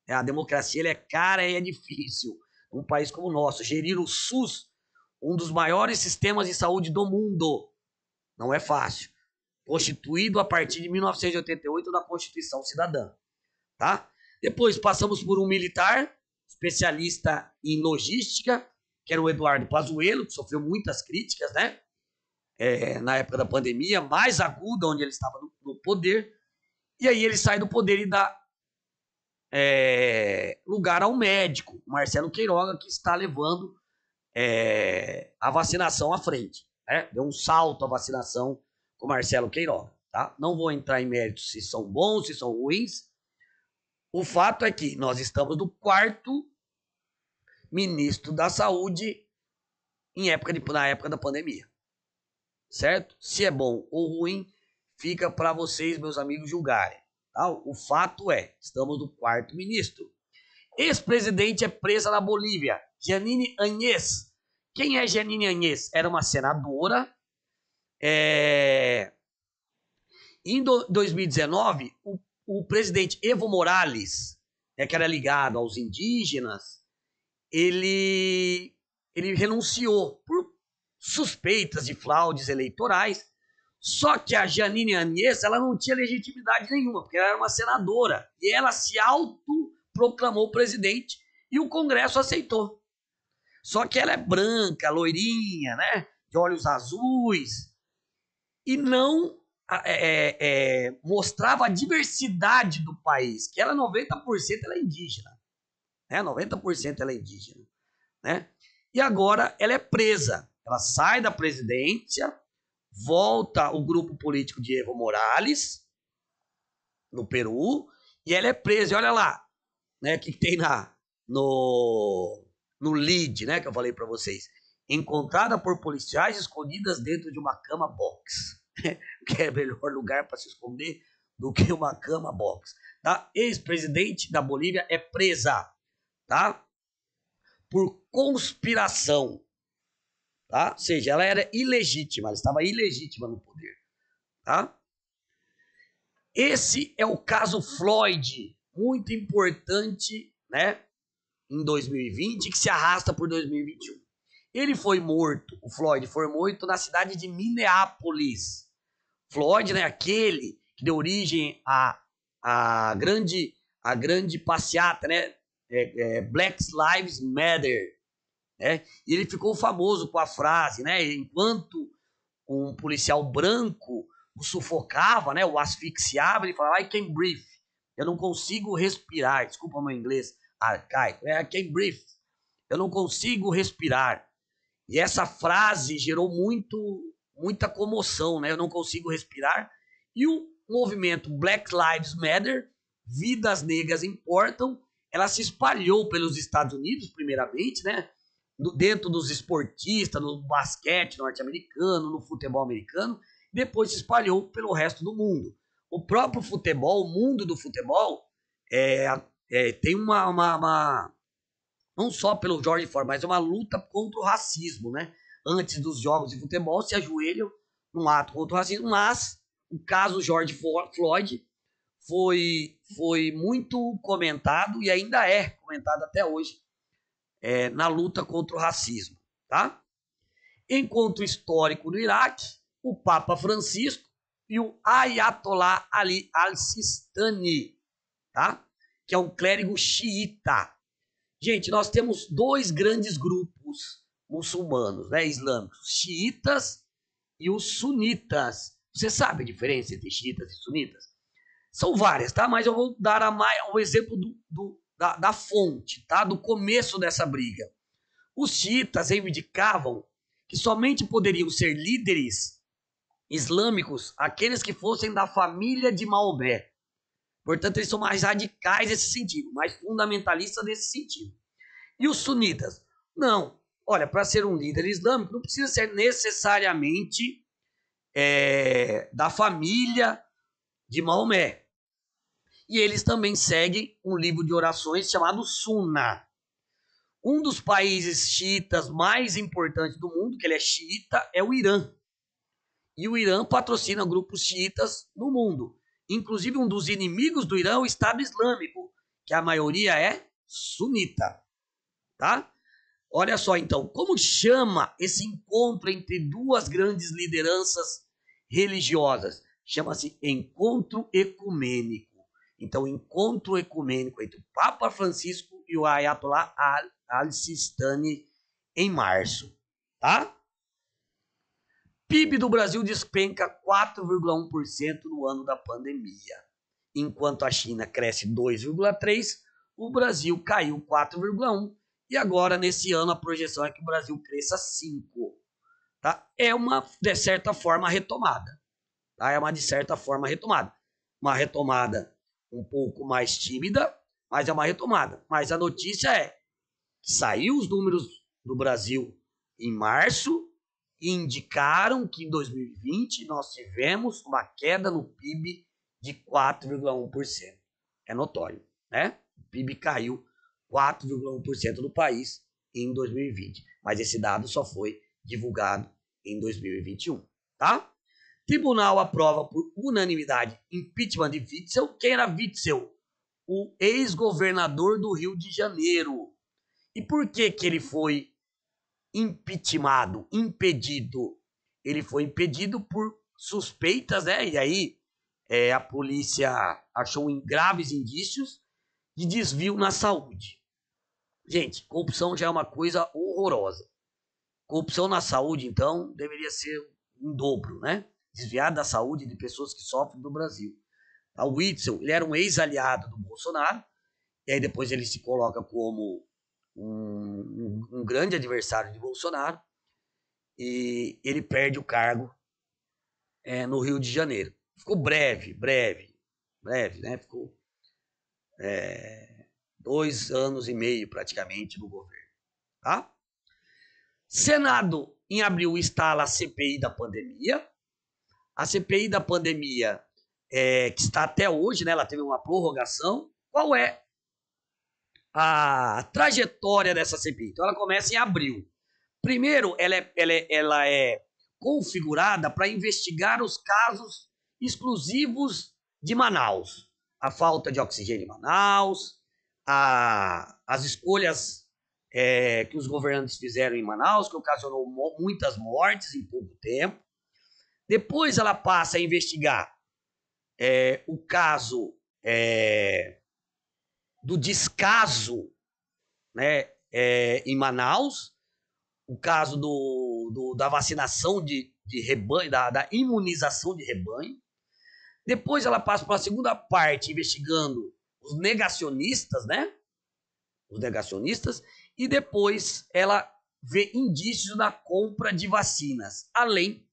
A democracia é cara e é difícil. Um país como o nosso, gerir o SUS, um dos maiores sistemas de saúde do mundo, não é fácil. Constituído a partir de 1988 da Constituição Cidadã. Tá? Depois passamos por um militar, especialista em logística, que era o Eduardo Pazuello, que sofreu muitas críticas, né? Na época da pandemia, mais aguda, onde ele estava no poder. E aí ele sai do poder e dá lugar ao médico, Marcelo Queiroga, que está levando a vacinação à frente. Né? Deu um salto a vacinação com Marcelo Queiroga. Tá? Não vou entrar em méritos se são bons, se são ruins. O fato é que nós estamos no 4º ministro da Saúde na época da pandemia. Certo? Se é bom ou ruim, fica para vocês, meus amigos, julgarem. Tá? O fato é, estamos no 4º ministro. Ex-presidente é presa na Bolívia, Jeanine Áñez. Quem é Jeanine Áñez? Era uma senadora. Em 2019, o presidente Evo Morales, que era ligado aos indígenas, ele renunciou por suspeitas de fraudes eleitorais. Só que a Jeanine Áñez, ela não tinha legitimidade nenhuma, porque ela era uma senadora. E ela se autoproclamou presidente e o Congresso aceitou. Só que ela é branca, loirinha, né? De olhos azuis. E não mostrava a diversidade do país, que ela 90% ela é indígena. Né? 90% ela é indígena. Né? E agora ela é presa. Ela sai da presidência, volta o grupo político de Evo Morales, no Peru, e ela é presa. E olha lá, né, o que tem no lead, né, que eu falei para vocês. Encontrada por policiais escondidas dentro de uma cama box. Que é melhor lugar para se esconder do que uma cama box. Tá? Ex-presidente da Bolívia é presa, tá? Por conspiração. Tá? Ou seja, ela era ilegítima, ela estava ilegítima no poder. Tá? Esse é o caso Floyd, muito importante, né, em 2020, que se arrasta por 2021. Ele foi morto, o Floyd foi morto na cidade de Minneapolis. Floyd, né, aquele que deu origem à grande passeata, né, Black Lives Matter, né, e ele ficou famoso com a frase, né, enquanto um policial branco o sufocava, né, o asfixiava, ele falava, I can't breathe, eu não consigo respirar, desculpa o meu inglês arcaico, I can't breathe, eu não consigo respirar. E essa frase gerou muita comoção, né? Eu não consigo respirar. E o movimento Black Lives Matter, vidas negras importam, ela se espalhou pelos Estados Unidos, primeiramente, né? Dentro dos esportistas, no basquete norte-americano, no futebol americano, depois se espalhou pelo resto do mundo. O próprio futebol, o mundo do futebol, tem não só pelo George Floyd, mas é uma luta contra o racismo, né? Antes dos jogos de futebol, se ajoelham num ato contra o racismo, mas o caso George Floyd foi muito comentado e ainda é comentado até hoje na luta contra o racismo, tá? Encontro histórico no Iraque, o Papa Francisco e o Ayatollah Ali al-Sistani, tá? Que é um clérigo xiita. Gente, nós temos dois grandes grupos muçulmanos, né, islâmicos, xiitas e os sunitas. Você sabe a diferença entre xiitas e sunitas? São várias, tá? Mas eu vou dar o exemplo da fonte, tá? Do começo dessa briga. Os xiitas reivindicavam que somente poderiam ser líderes islâmicos aqueles que fossem da família de Maomé. Portanto, eles são mais radicais nesse sentido, mais fundamentalistas nesse sentido. E os sunitas? Não. Olha, para ser um líder islâmico, não precisa ser necessariamente da família de Maomé. E eles também seguem um livro de orações chamado Sunna. Um dos países xiitas mais importantes do mundo, que ele é xiita, é o Irã. E o Irã patrocina grupos xiitas no mundo. Inclusive, um dos inimigos do Irã é o Estado Islâmico, que a maioria é sunita. Tá? Olha só, então, como chama esse encontro entre duas grandes lideranças religiosas? Chama-se encontro ecumênico. Então, encontro ecumênico entre o Papa Francisco e o Ayatollah al-Sistani em março, tá? PIB do Brasil despenca 4,1% no ano da pandemia. Enquanto a China cresce 2,3%, o Brasil caiu 4,1%. E agora, nesse ano, a projeção é que o Brasil cresça 5%. Tá? É uma, de certa forma, retomada. Tá? É uma, de certa forma, retomada. Uma retomada um pouco mais tímida, mas é uma retomada. Mas a notícia é que saiu os números do Brasil em março e indicaram que em 2020 nós tivemos uma queda no PIB de 4,1%. É notório, né? O PIB caiu 4,1% do país em 2020. Mas esse dado só foi divulgado em 2021, tá? Tribunal aprova por unanimidade impeachment de Witzel. Quem era Witzel? O ex-governador do Rio de Janeiro. E por que ele foi impeachmentado, impedido? Ele foi impedido por suspeitas, né? E aí a polícia achou graves indícios de desvio na saúde. Gente, corrupção já é uma coisa horrorosa. Corrupção na saúde, então, deveria ser um dobro, né? Desviar da saúde de pessoas que sofrem no Brasil. O Witzel, ele era um ex-aliado do Bolsonaro, e aí depois ele se coloca como um grande adversário de Bolsonaro, e ele perde o cargo no Rio de Janeiro. Ficou breve, né? Ficou 2 anos e meio praticamente no governo, tá? Senado, em abril, instala a CPI da pandemia. A CPI da pandemia, que está até hoje, né? Ela teve uma prorrogação. Qual é a trajetória dessa CPI? Então, ela começa em abril. Primeiro, ela é configurada para investigar os casos exclusivos de Manaus. A falta de oxigênio em Manaus, as escolhas que os governantes fizeram em Manaus, que ocasionou muitas mortes em pouco tempo. Depois ela passa a investigar o caso do descaso, né, em Manaus, o caso da vacinação de rebanho, da imunização de rebanho. Depois ela passa para a segunda parte, investigando os negacionistas, né? Os negacionistas. E depois ela vê indícios da compra de vacinas, além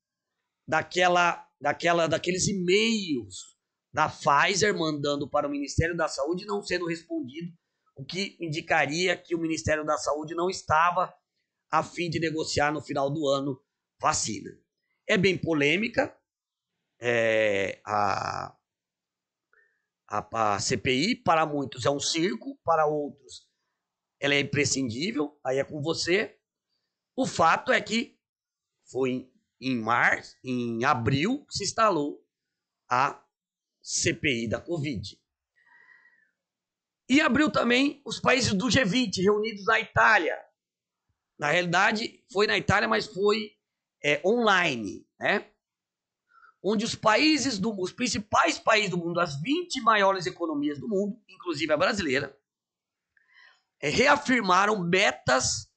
daqueles e-mails da Pfizer mandando para o Ministério da Saúde não sendo respondido, o que indicaria que o Ministério da Saúde não estava a fim de negociar no final do ano vacina. É bem polêmica a CPI, para muitos é um circo, para outros ela é imprescindível, aí é com você. O fato é que foi em abril que se instalou a CPI da Covid. E abriu também os países do G20 reunidos na Itália. Na realidade, foi na Itália, mas foi online, né? Onde os principais países do mundo, as 20 maiores economias do mundo, inclusive a brasileira, reafirmaram metas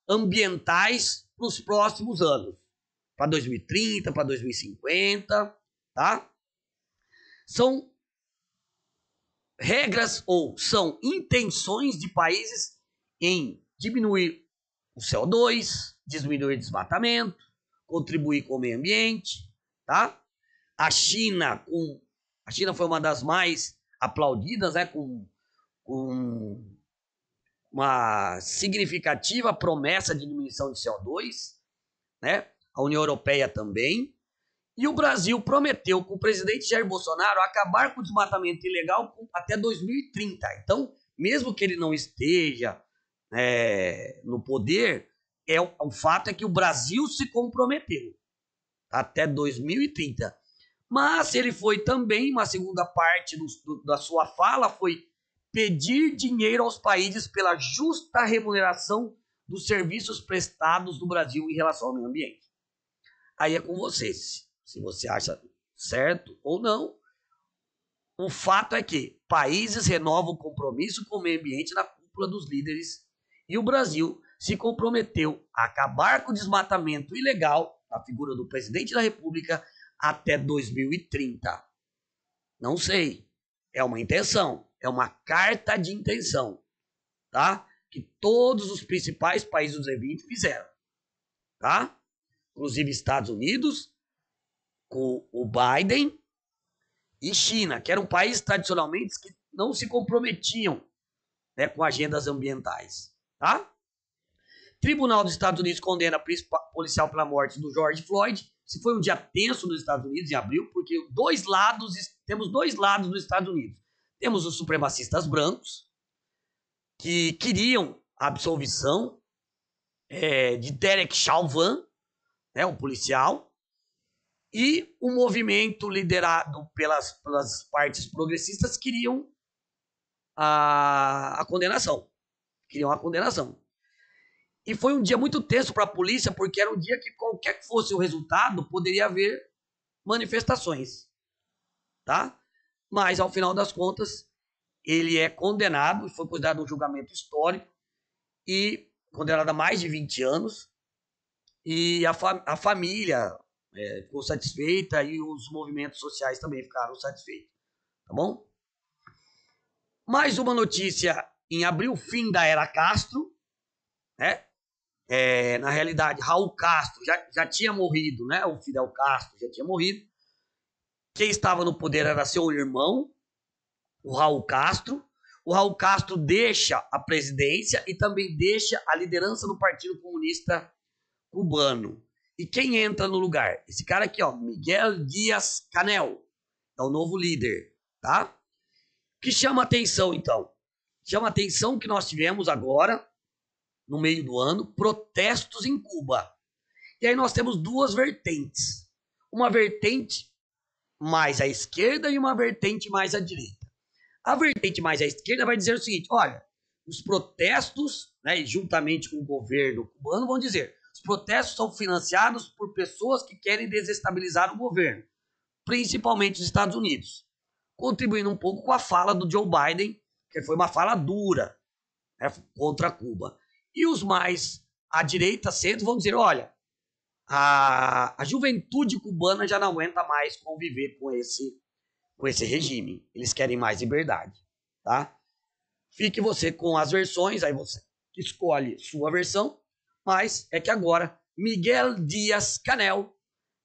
ambientais para os próximos anos, para 2030, para 2050, tá? São regras ou são intenções de países em diminuir o CO2, diminuir o desmatamento, contribuir com o meio ambiente, tá? A China foi uma das mais aplaudidas, né, com uma significativa promessa de diminuição de CO2, né? A União Europeia também. E o Brasil prometeu com o presidente Jair Bolsonaro acabar com o desmatamento ilegal até 2030. Então, mesmo que ele não esteja no poder, o fato é que o Brasil se comprometeu até 2030. Mas ele foi também, uma segunda parte da sua fala, foi pedir dinheiro aos países pela justa remuneração dos serviços prestados do Brasil em relação ao meio ambiente. Aí é com vocês, se você acha certo ou não. O fato é que países renovam o compromisso com o meio ambiente na cúpula dos líderes e o Brasil se comprometeu a acabar com o desmatamento ilegal, na figura do presidente da República, até 2030. Não sei, é uma intenção, é uma carta de intenção, tá? Que todos os principais países do G20 fizeram, tá? Inclusive Estados Unidos, com o Biden, e China, que eram países tradicionalmente que não se comprometiam, né, com agendas ambientais, tá? Tribunal dos Estados Unidos condena policial pela morte do George Floyd. Se foi um dia tenso nos Estados Unidos em abril, porque temos dois lados nos Estados Unidos. Temos os supremacistas brancos, que queriam a absolvição de Derek Chauvin, né, um policial, e o movimento liderado pelas partes progressistas queriam a condenação. Queriam a condenação. E foi um dia muito tenso para a polícia, porque era um dia que qualquer que fosse o resultado, poderia haver manifestações, tá? Mas, ao final das contas, ele é condenado, foi considerado um julgamento histórico, e condenado a mais de 20 anos, e a família ficou satisfeita, e os movimentos sociais também ficaram satisfeitos, tá bom? Mais uma notícia, em abril, fim da era Castro, né? Na realidade, Raul Castro já tinha morrido, né? O Fidel Castro já tinha morrido. Quem estava no poder era seu irmão, o Raul Castro. O Raul Castro deixa a presidência e também deixa a liderança do Partido Comunista Cubano. E quem entra no lugar? Esse cara aqui, ó, Miguel Díaz-Canel, é o novo líder, tá? Que chama atenção, então? Chama atenção que nós tivemos agora, no meio do ano, protestos em Cuba. E aí nós temos duas vertentes. Uma vertente mais à esquerda e uma vertente mais à direita. A vertente mais à esquerda vai dizer o seguinte: olha, os protestos, né, juntamente com o governo cubano, vão dizer: os protestos são financiados por pessoas que querem desestabilizar o governo, principalmente os Estados Unidos, contribuindo um pouco com a fala do Joe Biden, que foi uma fala dura, né, contra Cuba. E os mais à direita, centro, vão dizer: olha, a juventude cubana já não aguenta mais conviver com esse regime. Eles querem mais liberdade, tá? Fique você com as versões, aí você escolhe sua versão, mas é que agora Miguel Díaz-Canel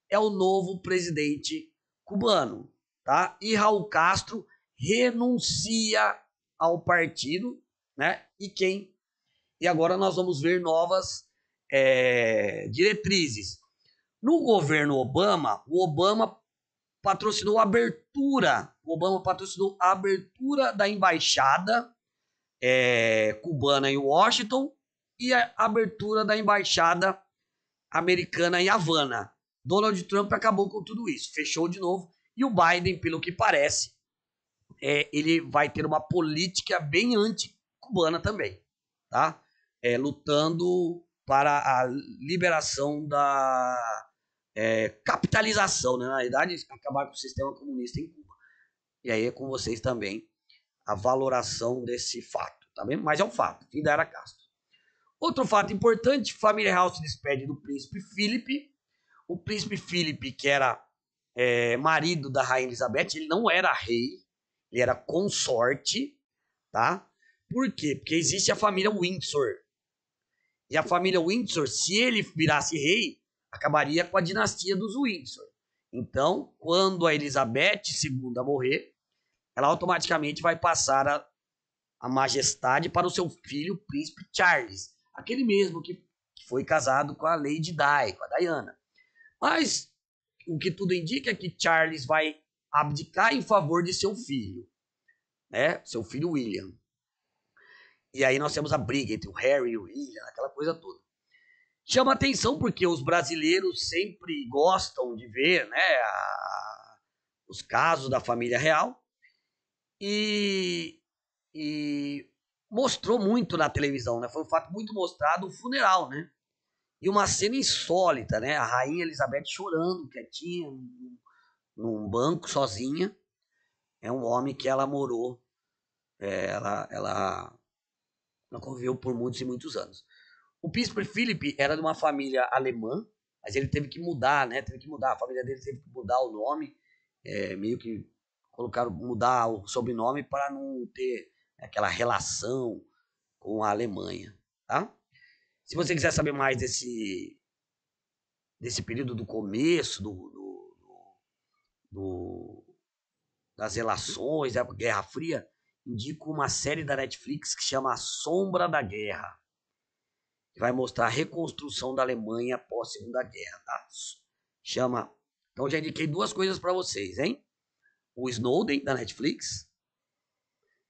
é o novo presidente cubano, tá? E Raul Castro renuncia ao partido, né? E agora nós vamos ver novas diretrizes. No governo Obama, o Obama patrocinou a abertura da embaixada cubana em Washington e a abertura da embaixada americana em Havana. Donald Trump acabou com tudo isso, fechou de novo, e o Biden, pelo que parece, ele vai ter uma política bem anti-cubana também, tá? Lutando para a liberação da capitalização, né? Na verdade, acabar com o sistema comunista em Cuba. E aí é com vocês também a valoração desse fato, tá bem? Mas é um fato, fim da era Castro. Outro fato importante: família real se despede do príncipe Felipe. O príncipe Felipe, que era marido da rainha Elizabeth, ele não era rei, ele era consorte, tá? Por quê? Porque existe a família Windsor. E a família Windsor, se ele virasse rei, acabaria com a dinastia dos Windsor. Então, quando a Elizabeth II morrer, ela automaticamente vai passar a majestade para o seu filho, o príncipe Charles, aquele mesmo que foi casado com a Lady Di, com a Diana. Mas o que tudo indica é que Charles vai abdicar em favor de seu filho, né? Seu filho William. E aí nós temos a briga entre o Harry e o William, aquela coisa toda. Chama atenção porque os brasileiros sempre gostam de ver, né, os casos da família real, e mostrou muito na televisão, né? Foi um fato muito mostrado o funeral, né? E uma cena insólita, né? A rainha Elizabeth chorando, quietinha, num banco, sozinha. É um homem que ela morou, ela conviveu por muitos e muitos anos. O príncipe Philip era de uma família alemã, mas ele teve que mudar, né? A família dele teve que mudar o nome, meio que mudar o sobrenome para não ter aquela relação com a Alemanha, tá? Se você quiser saber mais desse período do começo das relações da Guerra Fria, indico uma série da Netflix que chama A Sombra da Guerra, que vai mostrar a reconstrução da Alemanha após a Segunda Guerra, tá? Então já indiquei duas coisas para vocês, hein? O Snowden da Netflix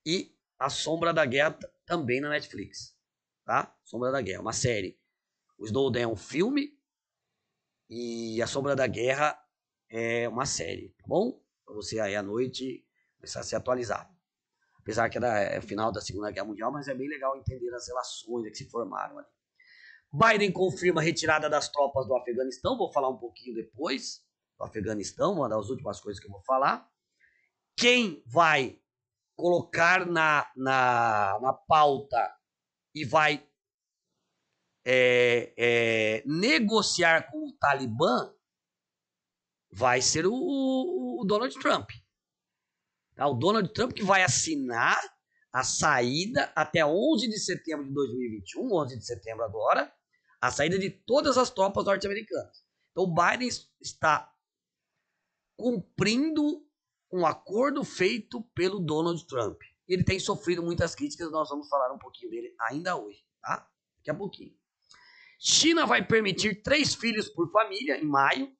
e A Sombra da Guerra também na Netflix, tá? Sombra da Guerra, uma série. O Snowden é um filme e A Sombra da Guerra é uma série, tá bom? Para você aí à noite começar a se atualizar. Apesar que era o final da Segunda Guerra Mundial, mas é bem legal entender as relações que se formaram ali. Biden confirma a retirada das tropas do Afeganistão. Vou falar um pouquinho depois do Afeganistão, uma das últimas coisas que eu vou falar. Quem vai colocar na pauta e vai negociar com o Talibã vai ser o Donald Trump. Tá? O Donald Trump que vai assinar a saída até 11 de setembro de 2021, 11 de setembro agora, a saída de todas as tropas norte-americanas. Então o Biden está cumprindo um acordo feito pelo Donald Trump. Ele tem sofrido muitas críticas, nós vamos falar um pouquinho dele ainda hoje, tá? Daqui a pouquinho. China vai permitir 3 filhos por família em maio.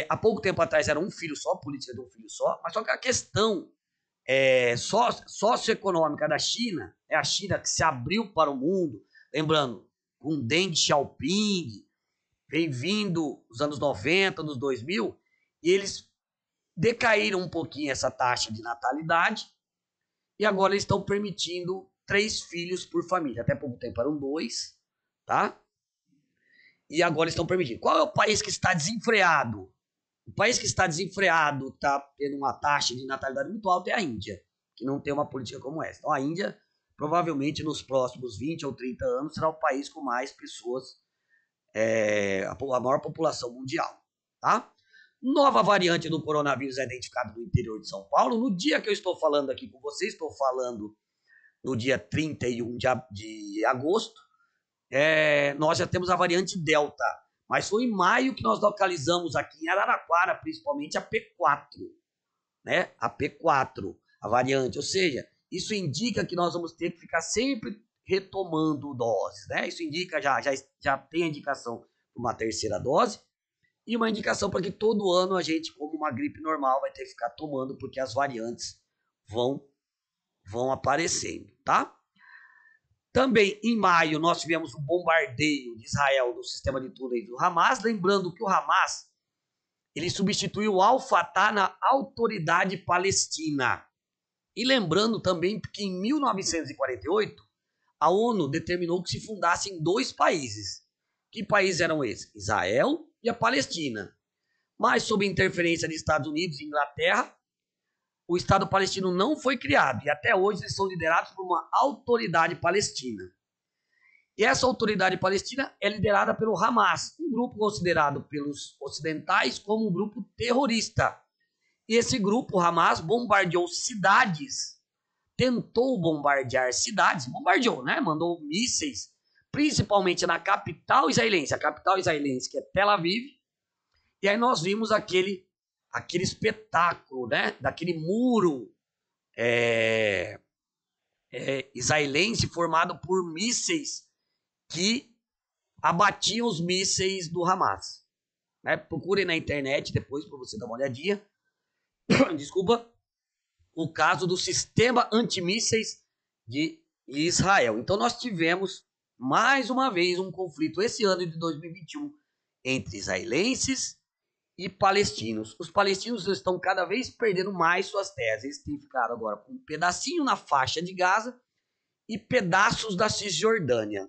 Há pouco tempo atrás era um filho só, política de um filho só, mas só que a questão socioeconômica da China é a China que se abriu para o mundo, lembrando, com Deng Xiaoping, vem vindo nos anos 90, nos 2000, e eles decaíram um pouquinho essa taxa de natalidade e agora eles estão permitindo 3 filhos por família. Até pouco tempo eram 2, tá? E agora estão permitindo. Qual é o país que está desenfreado? O país que está desenfreado, está tendo uma taxa de natalidade muito alta, é a Índia, que não tem uma política como essa. Então a Índia, provavelmente nos próximos 20 ou 30 anos, será o país com mais pessoas, a maior população mundial, tá? Nova variante do coronavírus é identificada no interior de São Paulo. No dia que eu estou falando aqui com vocês, estou falando no dia 31 de agosto, nós já temos a variante Delta, mas foi em maio que nós localizamos aqui em Araraquara, principalmente a P4, né? A P4, a variante, ou seja, isso indica que nós vamos ter que ficar sempre retomando doses, né? Isso indica, já tem a indicação de uma terceira dose e uma indicação para que todo ano a gente, como uma gripe normal, vai ter que ficar tomando, porque as variantes vão aparecendo, tá? Também em maio nós tivemos um bombardeio de Israel no sistema de túneis do Hamas, lembrando que o Hamas ele substituiu o Al-Fatah na Autoridade Palestina. E lembrando também que em 1948 a ONU determinou que se fundassem 2 países. Que países eram esses? Israel e a Palestina. Mas sob interferência de Estados Unidos e Inglaterra, o Estado palestino não foi criado e até hoje eles são liderados por uma autoridade palestina. E essa autoridade palestina é liderada pelo Hamas, um grupo considerado pelos ocidentais como um grupo terrorista. E esse grupo, Hamas, bombardeou cidades, tentou bombardear cidades, bombardeou, né? Mandou mísseis, principalmente na capital israelense, a capital israelense que é Tel Aviv. E aí nós vimos aquele espetáculo, né? Daquele muro israelense formado por mísseis que abatiam os mísseis do Hamas. Né? Procurem na internet depois para você dar uma olhadinha. Desculpa. O caso do sistema antimísseis de Israel. Então nós tivemos mais uma vez um conflito esse ano de 2021 entre israelenses e palestinos. Os palestinos estão cada vez perdendo mais suas terras. Eles têm ficado agora com um pedacinho na faixa de Gaza e pedaços da Cisjordânia.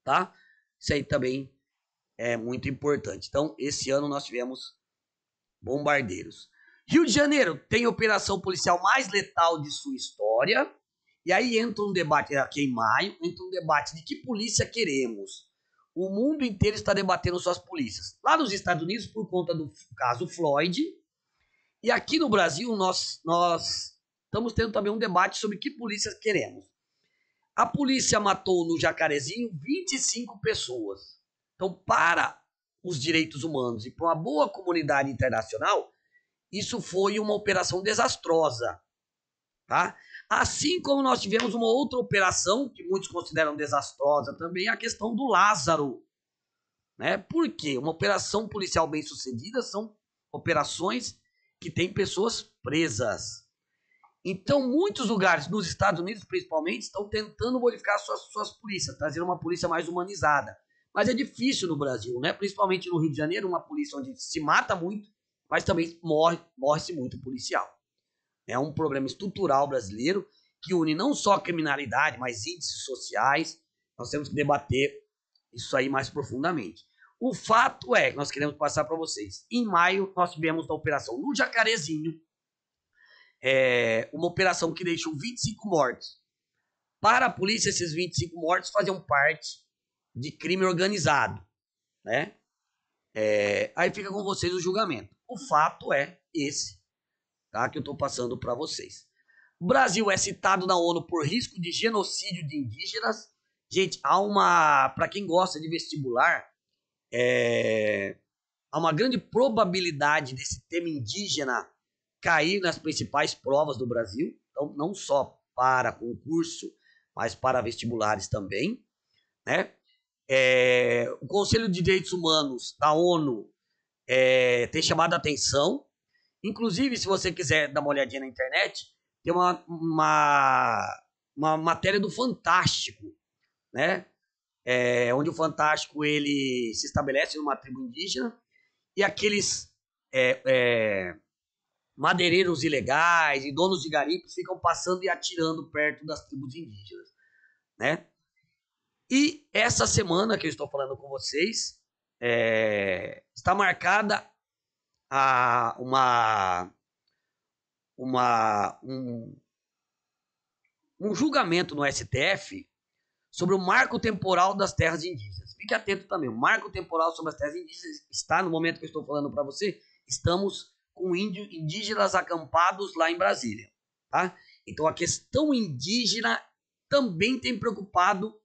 Tá? Isso aí também é muito importante. Então, esse ano nós tivemos bombardeiros. Rio de Janeiro tem a operação policial mais letal de sua história. E aí entra um debate, aqui em maio, entra um debate de que polícia queremos. O mundo inteiro está debatendo suas polícias. Lá nos Estados Unidos, por conta do caso Floyd. E aqui no Brasil, nós estamos tendo também um debate sobre que polícia queremos. A polícia matou no Jacarezinho 25 pessoas. Então, para os direitos humanos e para uma boa comunidade internacional, isso foi uma operação desastrosa. Tá? Assim como nós tivemos uma outra operação, que muitos consideram desastrosa também, a questão do Lázaro. Né? Por quê? Uma operação policial bem sucedida são operações que têm pessoas presas. Então, muitos lugares, nos Estados Unidos principalmente, estão tentando modificar suas polícias, trazendo uma polícia mais humanizada. Mas é difícil no Brasil, né? Principalmente no Rio de Janeiro, uma polícia onde se mata muito, mas também morre-se muito policial. É um problema estrutural brasileiro que une não só a criminalidade, mas índices sociais. Nós temos que debater isso aí mais profundamente. O fato é que nós queremos passar para vocês. Em maio, nós tivemos a operação no Jacarezinho, uma operação que deixou 25 mortos. Para a polícia, esses 25 mortos faziam parte de crime organizado. Né? Aí fica com vocês o julgamento. O fato é esse, tá, que eu estou passando para vocês. O Brasil é citado na ONU por risco de genocídio de indígenas. Gente, para quem gosta de vestibular, há uma grande probabilidade desse tema indígena cair nas principais provas do Brasil. Então, não só para concurso, mas para vestibulares também. Né? O Conselho de Direitos Humanos da ONU tem chamado a atenção. Inclusive, se você quiser dar uma olhadinha na internet, tem uma matéria do Fantástico, né? Onde o Fantástico ele se estabelece numa tribo indígena e aqueles madeireiros ilegais e donos de garimpos ficam passando e atirando perto das tribos indígenas, né? E essa semana que eu estou falando com vocês está marcada um julgamento no STF sobre o marco temporal das terras indígenas. Fique atento também, o marco temporal sobre as terras indígenas está, no momento que eu estou falando para você, estamos com indígenas acampados lá em Brasília, tá? Então a questão indígena também tem preocupado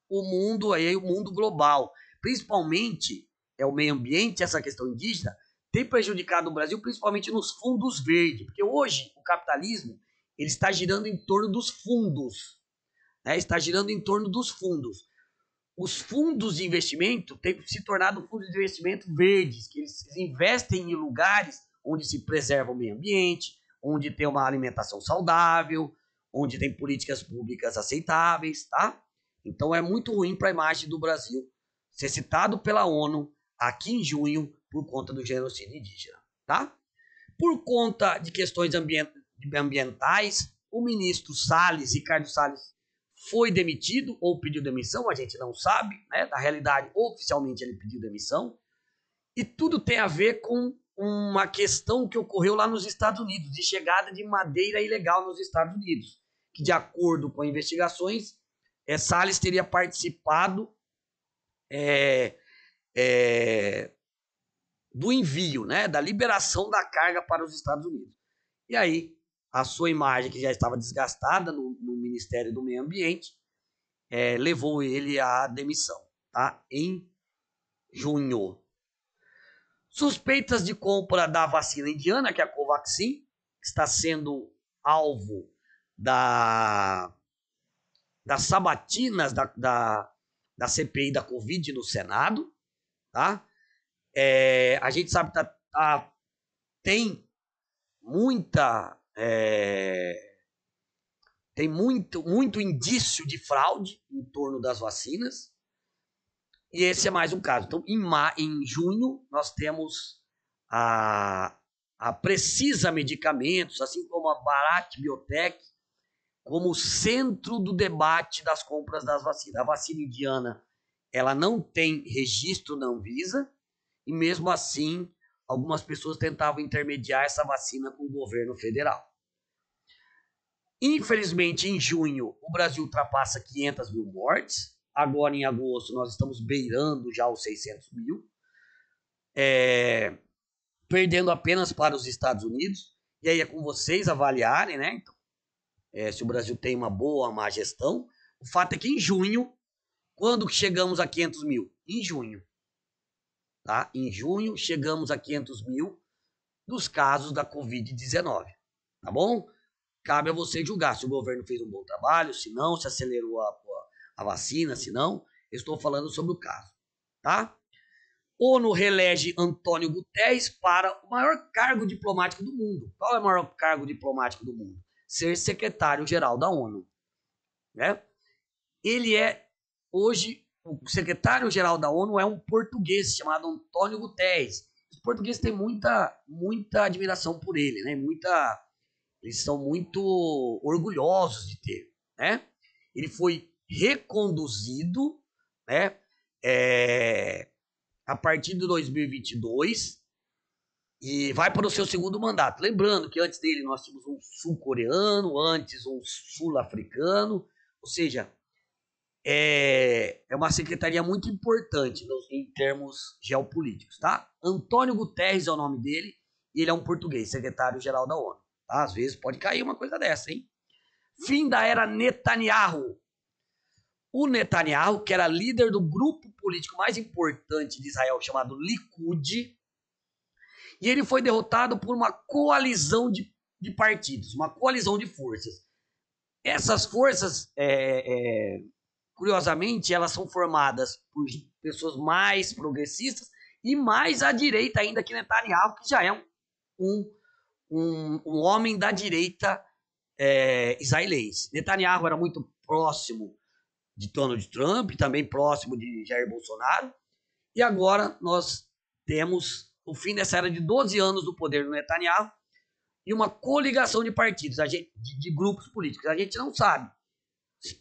o mundo global, principalmente o meio ambiente, essa questão indígena tem prejudicado o Brasil, principalmente nos fundos verdes, porque hoje o capitalismo ele está girando em torno dos fundos, né? Está girando em torno dos fundos. Os fundos de investimento têm se tornado fundos de investimento verdes, que eles investem em lugares onde se preserva o meio ambiente, onde tem uma alimentação saudável, onde tem políticas públicas aceitáveis, tá? Então é muito ruim para a imagem do Brasil ser citado pela ONU aqui em junho por conta do genocídio indígena, tá? Por conta de questões ambientais, o ministro Salles, Ricardo Salles, foi demitido ou pediu demissão, a gente não sabe, né? Na realidade, oficialmente ele pediu demissão. E tudo tem a ver com uma questão que ocorreu lá nos Estados Unidos, de chegada de madeira ilegal nos Estados Unidos, que de acordo com investigações, Salles teria participado do envio, né? Da liberação da carga para os Estados Unidos. E aí, a sua imagem, que já estava desgastada no Ministério do Meio Ambiente, levou ele à demissão, tá? Em junho. Suspeitas de compra da vacina indiana, que é a Covaxin, está sendo alvo das sabatinas da CPI da Covid no Senado, tá? A gente sabe que tem muito indício de fraude em torno das vacinas, e esse é mais um caso. Então, em junho, nós temos a Precisa Medicamentos, assim como a Bharat Biotech, como centro do debate das compras das vacinas. A vacina indiana, ela não tem registro na Anvisa, e mesmo assim, algumas pessoas tentavam intermediar essa vacina com o governo federal. Infelizmente, em junho, o Brasil ultrapassa 500 mil mortes. Agora, em agosto, nós estamos beirando já os 600 mil. Perdendo apenas para os Estados Unidos. E aí é com vocês avaliarem, né? Então, se o Brasil tem uma boa ou má gestão. O fato é que em junho, quando chegamos a 500 mil? Em junho. Tá? Em junho, chegamos a 500 mil dos casos da Covid-19. Tá bom? Cabe a você julgar se o governo fez um bom trabalho, se não, se acelerou a vacina, se não. Eu estou falando sobre o caso. Tá? ONU reelege Antônio Guterres para o maior cargo diplomático do mundo. Qual é o maior cargo diplomático do mundo? Ser secretário-geral da ONU. Né? Ele hoje, o secretário-geral da ONU é um português chamado Antônio Guterres. Os portugueses têm muita admiração por ele, né? Eles são muito orgulhosos de ter, né? Ele foi reconduzido, né? A partir de 2022 e vai para o seu segundo mandato. Lembrando que antes dele nós tínhamos um sul-coreano, antes um sul-africano, ou seja, é uma secretaria muito importante em termos geopolíticos, tá? Antônio Guterres é o nome dele e ele é um português, secretário-geral da ONU. Tá? Às vezes pode cair uma coisa dessa, hein? Fim da era Netanyahu. O Netanyahu, que era líder do grupo político mais importante de Israel, chamado Likud, e ele foi derrotado por uma coalizão de partidos, uma coalizão de forças. Essas forças, curiosamente, elas são formadas por pessoas mais progressistas e mais à direita ainda que Netanyahu, que já é um homem da direita israelense. Netanyahu era muito próximo de Donald Trump, também próximo de Jair Bolsonaro, e agora nós temos o fim dessa era de 12 anos do poder do Netanyahu, e uma coligação de partidos, de grupos políticos. A gente não sabe.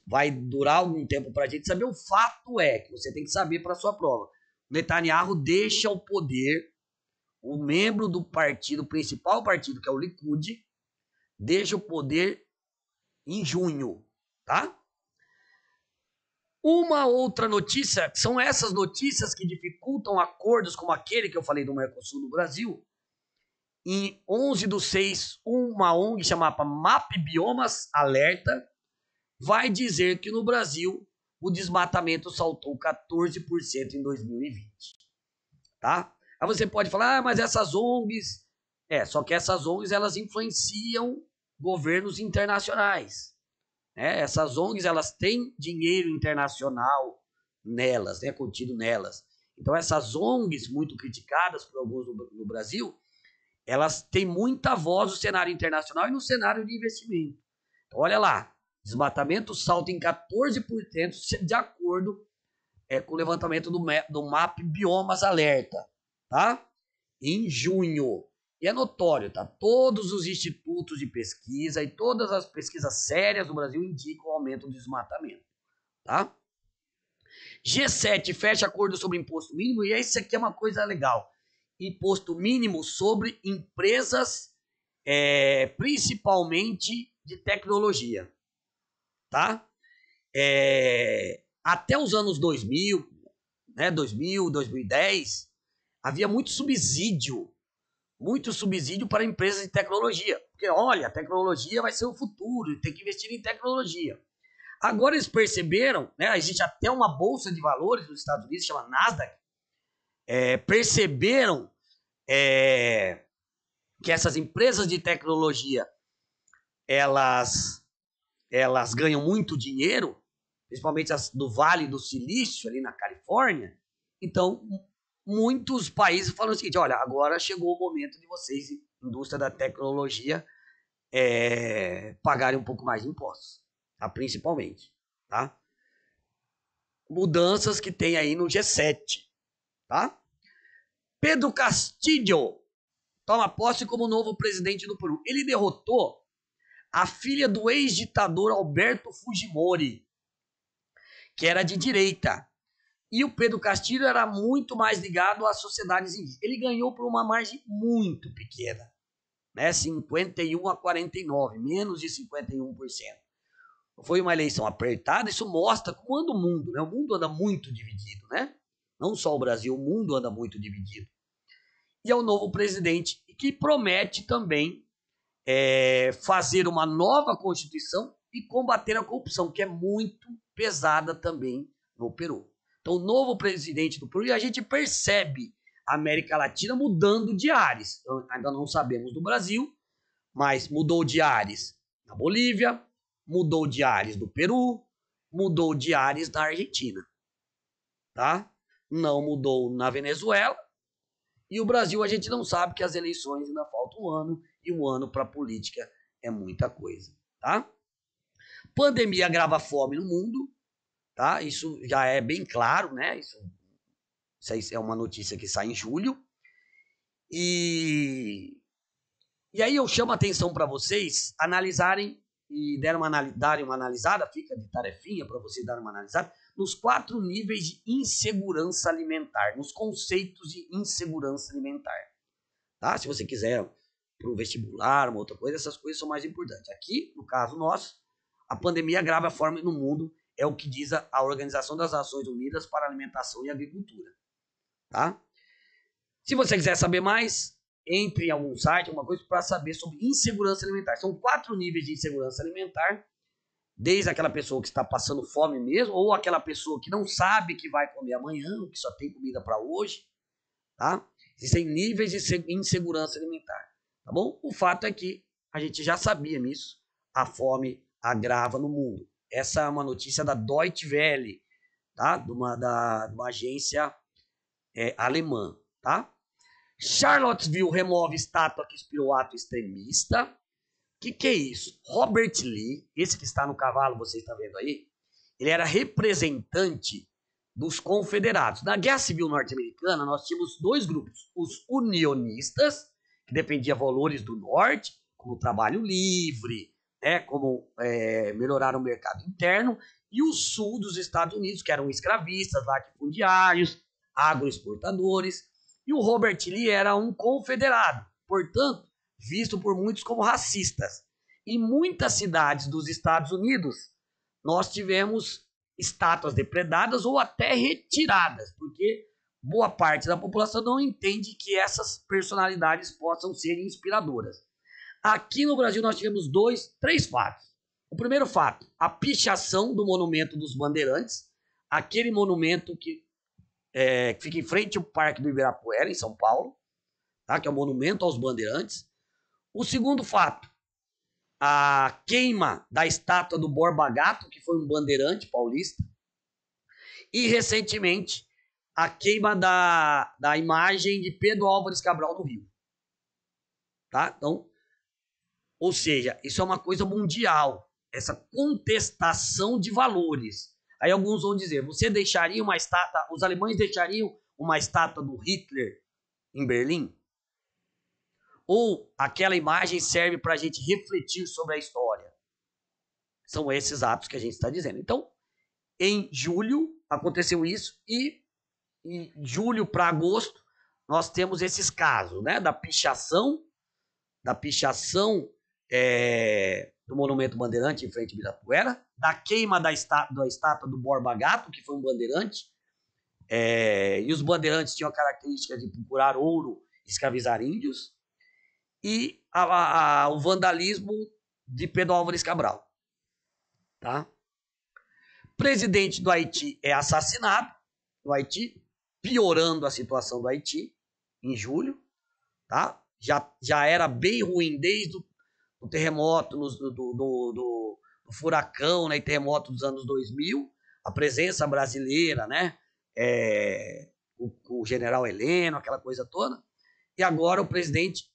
Vai durar algum tempo para a gente saber. O fato é que você tem que saber para a sua prova. Netanyahu deixa o poder, o membro do partido, o principal partido, que é o Likud, deixa o poder em junho, tá? Uma outra notícia, são essas notícias que dificultam acordos como aquele que eu falei do Mercosul no Brasil. Em 11/6, uma ONG chamada MAP Biomas Alerta vai dizer que no Brasil o desmatamento saltou 14% em 2020. Tá? Aí você pode falar, mas essas ONGs... só que essas ONGs elas influenciam governos internacionais. Essas ONGs elas têm dinheiro internacional nelas, contido nelas. Então essas ONGs muito criticadas por alguns no Brasil, elas têm muita voz no cenário internacional e no cenário de investimento. Então, olha lá, desmatamento salta em 14% de acordo com o levantamento do MAP Biomas Alerta, tá? Em junho. E é notório, tá? Todos os institutos de pesquisa e todas as pesquisas sérias do Brasil indicam o aumento do desmatamento, tá? G7 fecha acordo sobre imposto mínimo, e isso aqui é uma coisa legal. Imposto mínimo sobre empresas, principalmente de tecnologia, tá? Até os anos 2000, 2010, havia muito subsídio para empresas de tecnologia. Porque, olha, a tecnologia vai ser o futuro, tem que investir em tecnologia. Agora eles perceberam, existe até uma bolsa de valores nos Estados Unidos, chama Nasdaq, perceberam que essas empresas de tecnologia, elas ganham muito dinheiro, principalmente as do Vale do Silício, ali na Califórnia. Então, muitos países falam o seguinte, olha, agora chegou o momento de vocês, indústria da tecnologia, pagarem um pouco mais de impostos, tá? Principalmente, tá? Mudanças que tem aí no G7, tá? Pedro Castillo toma posse como novo presidente do Peru. Ele derrotou a filha do ex-ditador Alberto Fujimori, que era de direita. E o Pedro Castillo era muito mais ligado às sociedades indígenas. Ele ganhou por uma margem muito pequena, 51-49, menos de 51%. Foi uma eleição apertada, isso mostra como anda o mundo, O mundo anda muito dividido, Não só o Brasil, o mundo anda muito dividido. E é o novo presidente que promete também fazer uma nova Constituição e combater a corrupção, que é muito pesada também no Peru. Então, o novo presidente do Peru, e a gente percebe a América Latina mudando de ares. Então, ainda não sabemos do Brasil, mas mudou de ares na Bolívia, mudou de ares do Peru, mudou de ares na Argentina. Tá? Não mudou na Venezuela. E o Brasil, a gente não sabe, que as eleições ainda faltam um ano, e um ano para a política é muita coisa, tá? Pandemia agrava a fome no mundo, tá? Isso já é bem claro, Isso é uma notícia que sai em julho. E aí eu chamo a atenção para vocês analisarem e darem uma analisada, fica de tarefinha para vocês darem uma analisada, nos 4 níveis de insegurança alimentar, nos conceitos de insegurança alimentar. Tá? Se você quiser para o vestibular, uma outra coisa, essas coisas são mais importantes. Aqui, no caso nosso, a pandemia agrava a fome no mundo, é o que diz a Organização das Nações Unidas para a Alimentação e Agricultura. Tá? Se você quiser saber mais, entre em algum site, alguma coisa, para saber sobre insegurança alimentar. São 4 níveis de insegurança alimentar, desde aquela pessoa que está passando fome mesmo, ou aquela pessoa que não sabe que vai comer amanhã, que só tem comida para hoje, tá? Existem níveis de insegurança alimentar, tá bom? O fato é que a gente já sabia nisso, a fome agrava no mundo. Essa é uma notícia da Deutsche Welle, tá? De uma agência alemã, tá? Charlottesville remove estátua que inspirou ato extremista. O que é isso? Robert Lee, esse que está no cavalo, você está vendo aí, ele era representante dos confederados. Na Guerra Civil Norte-Americana, nós tínhamos 2 grupos. Os unionistas, que defendiam valores do norte, como trabalho livre, né, como melhorar o mercado interno, e o sul dos Estados Unidos, que eram escravistas, latifundiários, agroexportadores, e o Robert Lee era um confederado, portanto, visto por muitos como racistas. Em muitas cidades dos Estados Unidos, nós tivemos estátuas depredadas ou até retiradas, porque boa parte da população não entende que essas personalidades possam ser inspiradoras. Aqui no Brasil nós tivemos três fatos. O primeiro fato, a pichação do Monumento dos Bandeirantes, aquele monumento que fica em frente ao Parque do Ibirapuera, em São Paulo, tá? Que é o Monumento aos Bandeirantes. O segundo fato, a queima da estátua do Borba Gato, que foi um bandeirante paulista. E, recentemente, a queima da imagem de Pedro Álvares Cabral no Rio. Tá? Então, ou seja, isso é uma coisa mundial, essa contestação de valores. Aí alguns vão dizer, você deixaria uma estátua, os alemães deixariam uma estátua do Hitler em Berlim? Ou aquela imagem serve para a gente refletir sobre a história? São esses atos que a gente está dizendo. Então, em julho aconteceu isso e em julho para agosto nós temos esses casos, né, da pichação do Monumento Bandeirante em frente ao Ibirapuera, da queima da estátua do Borba Gato, que foi um bandeirante, e os bandeirantes tinham a característica de procurar ouro e escravizar índios, e o vandalismo de Pedro Álvares Cabral. Tá? Presidente do Haiti é assassinado no Haiti, piorando a situação do Haiti em julho. Tá? Já era bem ruim desde o terremoto, do furacão, né, e terremoto dos anos 2000, a presença brasileira, né, o general Heleno, aquela coisa toda. E agora o presidente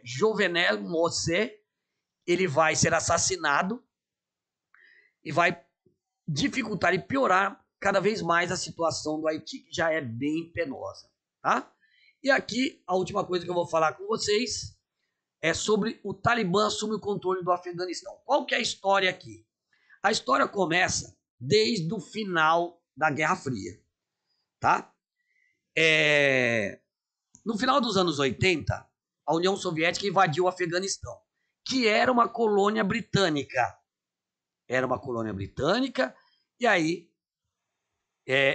Jovenel Moïse, ele vai ser assassinado e vai dificultar e piorar cada vez mais a situação do Haiti, que já é bem penosa. Tá? E aqui, a última coisa que eu vou falar com vocês é sobre o Talibã assume o controle do Afeganistão. Qual que é a história aqui? A história começa desde o final da Guerra Fria. Tá? No final dos anos 80, a União Soviética invadiu o Afeganistão, que era uma colônia britânica. Era uma colônia britânica, e aí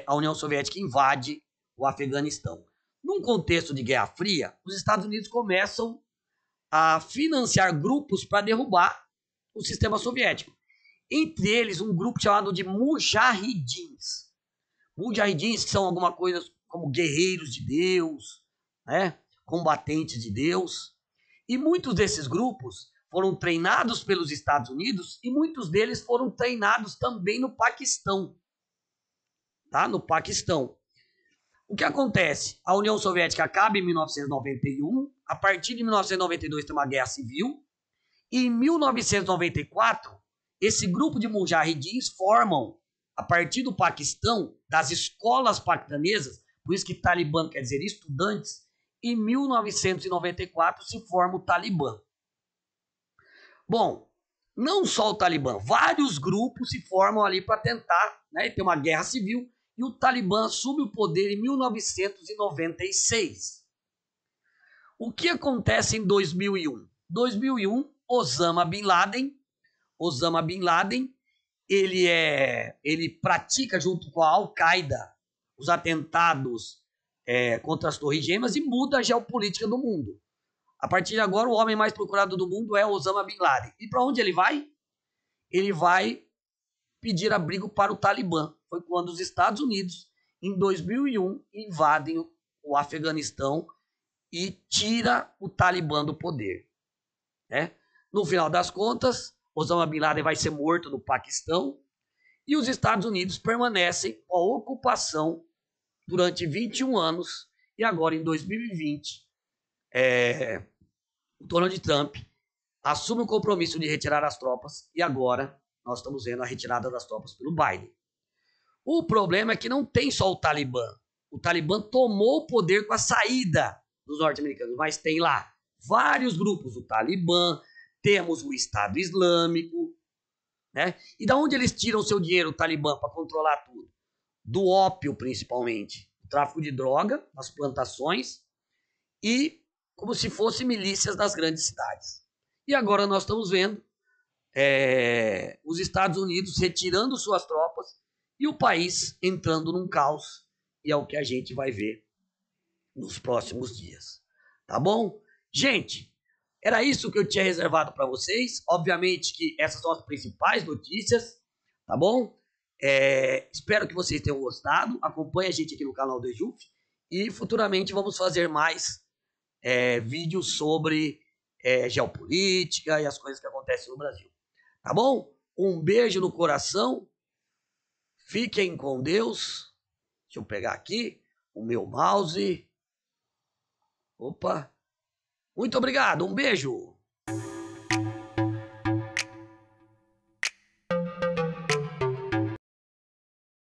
a União Soviética invade o Afeganistão. Num contexto de Guerra Fria, os Estados Unidos começam a financiar grupos para derrubar o sistema soviético. Entre eles, um grupo chamado de Mujahidins. Mujahidins são alguma coisa como guerreiros de Deus, né? Combatentes de Deus. E muitos desses grupos foram treinados pelos Estados Unidos e muitos deles foram treinados também no Paquistão. Tá? No Paquistão. O que acontece? A União Soviética acaba em 1991, a partir de 1992 tem uma guerra civil, e em 1994, esse grupo de mujahidins formam, a partir do Paquistão, das escolas paquistanesas, por isso que Talibã quer dizer estudantes, em 1994 se forma o Talibã. Bom, não só o Talibã, vários grupos se formam ali para tentar, né, ter uma guerra civil, e o Talibã assume o poder em 1996. O que acontece em 2001? 2001, Osama Bin Laden, ele pratica junto com a Al-Qaeda os atentados contra as Torres Gêmeas e muda a geopolítica do mundo. A partir de agora, o homem mais procurado do mundo é Osama Bin Laden. E para onde ele vai? Ele vai pedir abrigo para o Talibã. Foi quando os Estados Unidos, em 2001, invadem o Afeganistão e tira o Talibã do poder. Né? No final das contas, Osama Bin Laden vai ser morto no Paquistão e os Estados Unidos permanecem com a ocupação durante 21 anos e agora, em 2020, o Donald Trump assume o compromisso de retirar as tropas e agora nós estamos vendo a retirada das tropas pelo Biden. O problema é que não tem só o Talibã. O Talibã tomou o poder com a saída dos norte-americanos, mas tem lá vários grupos, o Talibã, temos o Estado Islâmico, né? E da onde eles tiram seu dinheiro, o Talibã, para controlar tudo? Do ópio, principalmente. O tráfico de droga, nas plantações e como se fossem milícias das grandes cidades. E agora nós estamos vendo os Estados Unidos retirando suas tropas e o país entrando num caos. E é o que a gente vai ver nos próximos dias. Tá bom? Gente, era isso que eu tinha reservado para vocês. Obviamente que essas são as principais notícias, tá bom? Espero que vocês tenham gostado. Acompanhe a gente aqui no canal do Ejuf e futuramente vamos fazer mais vídeos sobre geopolítica e as coisas que acontecem no Brasil. Tá bom? Um beijo no coração. Fiquem com Deus. Deixa eu pegar aqui o meu mouse. Opa. Muito obrigado. Um beijo.